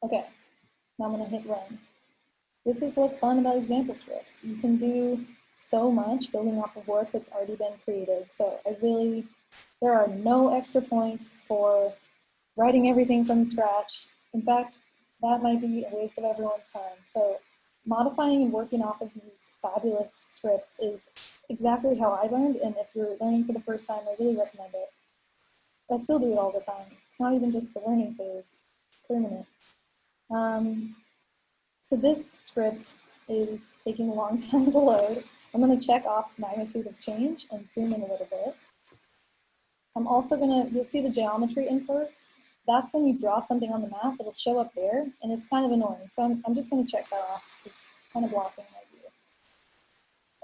Okay, now I'm gonna hit run. This is what's fun about example scripts. You can do so much building off of work that's already been created. So there are no extra points for writing everything from scratch. In fact, that might be a waste of everyone's time. So modifying and working off of these fabulous scripts is exactly how I learned. And if you're learning for the first time, I really recommend it. I still do it all the time. It's not even just the learning phase, it's permanent. So this script is taking a long time to load. I'm going to check off magnitude of change and zoom in a little bit. I'm also going to, you'll see the geometry inputs. That's when you draw something on the map, it'll show up there, and it's kind of annoying. So I'm just going to check that off because it's kind of blocking my view.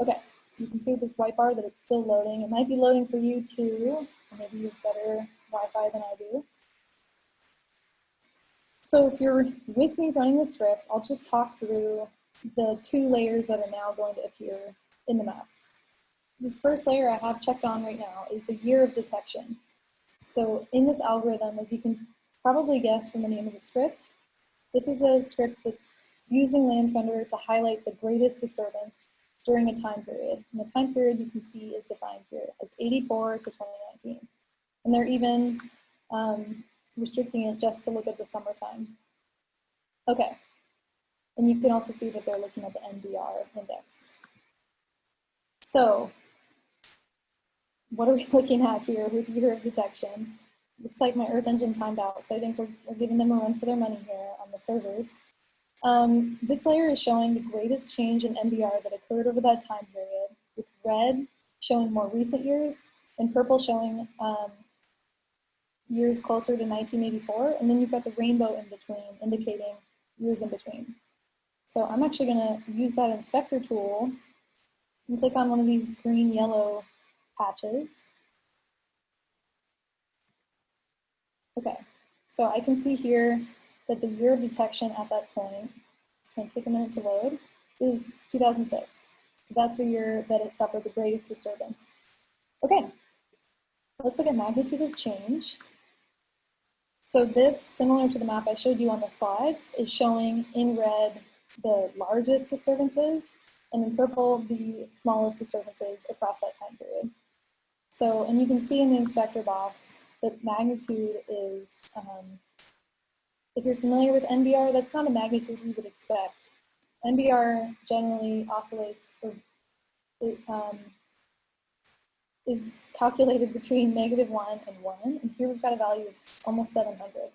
Okay, you can see with this white bar that it's still loading. It might be loading for you too. Maybe you have better Wi-Fi than I do. So if you're with me running the script, I'll just talk through the two layers that are now going to appear in the map. This first layer I have checked on right now is the year of detection. So in this algorithm, as you can probably guess from the name of the script, this is a script that's using LandTrendr to highlight the greatest disturbance during a time period. And the time period you can see is defined here as 84 to 2019. And they're even restricting it just to look at the summertime. Okay, and you can also see that they're looking at the NDR index. So what are we looking at here with year of detection? Looks like my Earth Engine timed out, so I think we're giving them a run for their money here on the servers. This layer is showing the greatest change in NDR that occurred over that time period, with red showing more recent years and purple showing years closer to 1984, and then you've got the rainbow in between, indicating years in between. So I'm actually going to use that inspector tool and click on one of these green-yellow patches. Okay, so I can see here that the year of detection at that point, it's going to take a minute to load, is 2006. So that's the year that it suffered the greatest disturbance. Okay, let's look at magnitude of change. So this, similar to the map I showed you on the slides, is showing in red the largest disturbances, and in purple, the smallest disturbances across that time period. So, and you can see in the inspector box that magnitude is, if you're familiar with NBR, that's not a magnitude we would expect. NBR generally oscillates, or it, is calculated between -1 and 1, and here we've got a value of almost 700.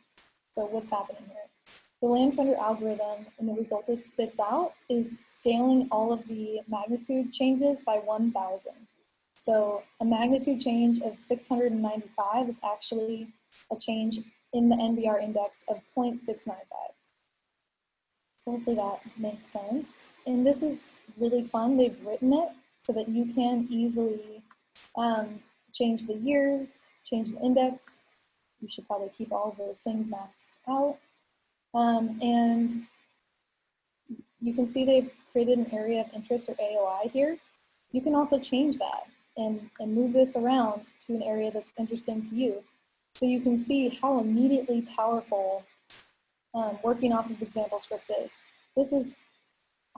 So what's happening here? The LandTrendr algorithm, and the result it spits out, is scaling all of the magnitude changes by 1,000. So a magnitude change of 695 is actually a change in the NVR index of 0.695. So hopefully that makes sense. And this is really fun. They've written it so that you can easily change the years, change the index. You should probably keep all of those things maxed out. And you can see they've created an area of interest, or AOI, here. You can also change that and move this around to an area that's interesting to you. So you can see how immediately powerful working off of example scripts is. This is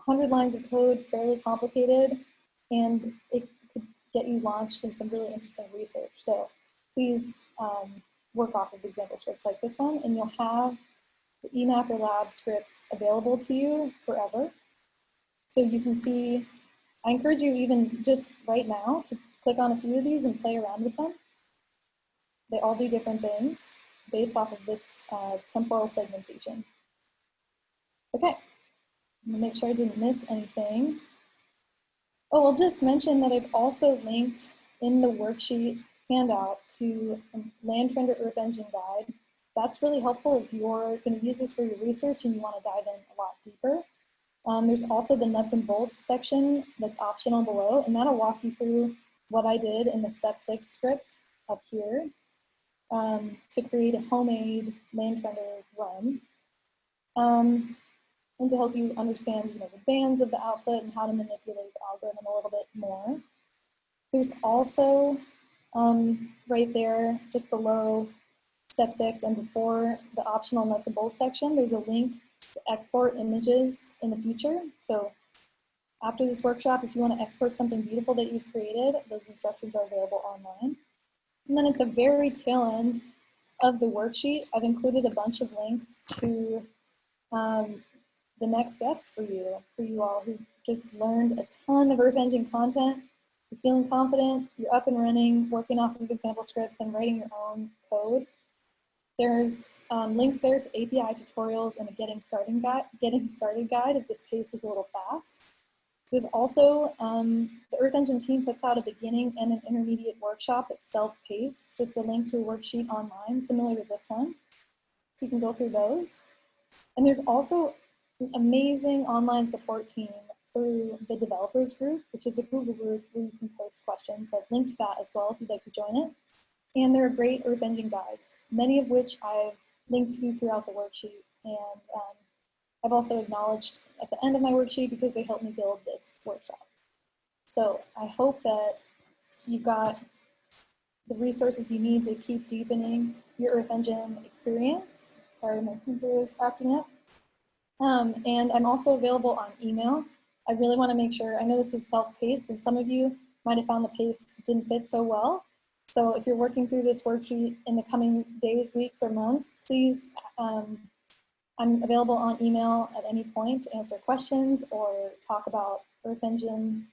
100 lines of code, fairly complicated, and it could get you launched in some really interesting research. So please work off of example scripts like this one, and you'll have the EMAP or lab scripts available to you forever. So you can see, I encourage you even just right now to click on a few of these and play around with them. They all do different things based off of this temporal segmentation. Okay, I'm gonna make sure I didn't miss anything. Oh, I'll just mention that I've also linked in the worksheet handout to a LandTrendr Earth Engine guide. That's really helpful if you're gonna use this for your research and you wanna dive in a lot deeper. There's also the nuts and bolts section that's optional below, and that'll walk you through what I did in the step 6 script up here to create a homemade LandTrendr run. And to help you understand, the bands of the output and how to manipulate the algorithm a little bit more. There's also right there, just below step 6 and before the optional nuts and bolts section, there's a link to export images in the future. So after this workshop, if you want to export something beautiful that you've created, those instructions are available online. And then at the very tail end of the worksheet, I've included a bunch of links to the next steps for you all who just learned a ton of Earth Engine content. You're feeling confident, you're up and running, working off of example scripts and writing your own code. There's links there to API tutorials and a getting started guide if this pace was a little fast. There's also, the Earth Engine team puts out a beginning and an intermediate workshop that's self-paced. It's just a link to a worksheet online, similar to this one. So you can go through those. And there's also an amazing online support team through the developers group, which is a Google group where you can post questions. So I've linked to that as well if you'd like to join it. And there are great Earth Engine guides, many of which I've linked to throughout the worksheet. And I've also acknowledged at the end of my worksheet because they helped me build this workshop. So I hope that you've got the resources you need to keep deepening your Earth Engine experience. Sorry, my computer is acting up. And I'm also available on email. I really want to make sure, I know this is self-paced and some of you might have found the pace didn't fit so well. So if you're working through this worksheet in the coming days, weeks, or months, please, I'm available on email at any point to answer questions or talk about Earth Engine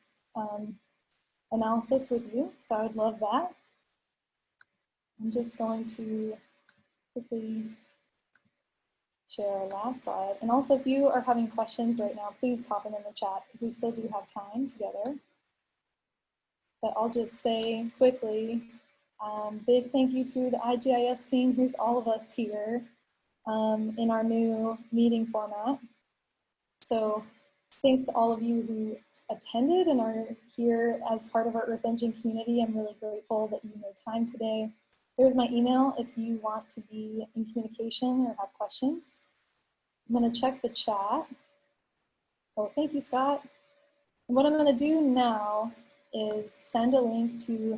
analysis with you. So I would love that. I'm just going to quickly share our last slide. And also, if you are having questions right now, please pop them in the chat because we still do have time together. But I'll just say quickly, big thank you to the IGIS team. Here's all of us here in our new meeting format. So thanks to all of you who attended and are here as part of our Earth Engine community. I'm really grateful that you made time today. There's my email if you want to be in communication or have questions. I'm going to check the chat. Oh, thank you, Scott. And what I'm going to do now is send a link to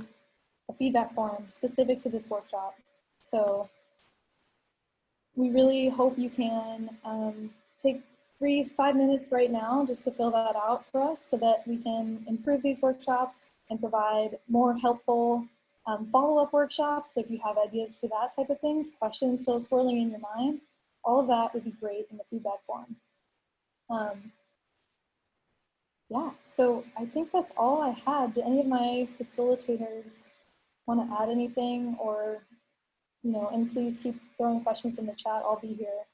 a feedback form specific to this workshop. So we really hope you can take 3-5 minutes right now just to fill that out for us so that we can improve these workshops and provide more helpful follow-up workshops. So if you have ideas for that type of things, questions still swirling in your mind, all of that would be great in the feedback form. Yeah, so I think that's all I had. Do any of my facilitators want to add anything, or, and please keep throwing questions in the chat. I'll be here.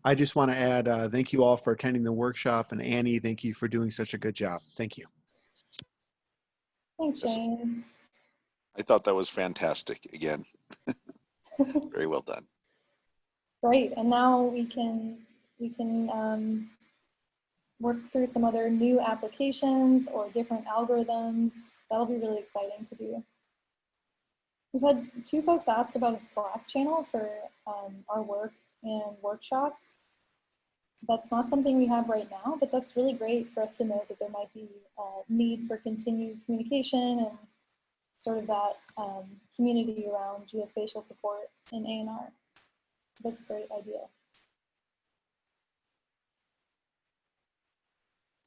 I just want to add, thank you all for attending the workshop, and Annie, thank you for doing such a good job. Thank you. Thanks, Shane. I thought that was fantastic again. Very well done. Great, and now we can work through some other new applications or different algorithms. That'll be really exciting to do. We've had 2 folks ask about a Slack channel for our work and workshops. That's not something we have right now, but that's really great for us to know that there might be a need for continued communication and sort of that community around geospatial support in ANR. That's a great idea.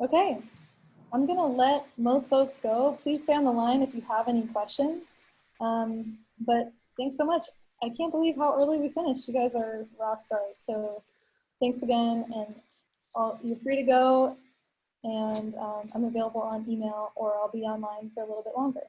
Okay, I'm gonna let most folks go. Please stay on the line if you have any questions. But thanks so much. I can't believe how early we finished. You guys are rock stars. So thanks again, and you're free to go. And I'm available on email, or I'll be online for a little bit longer.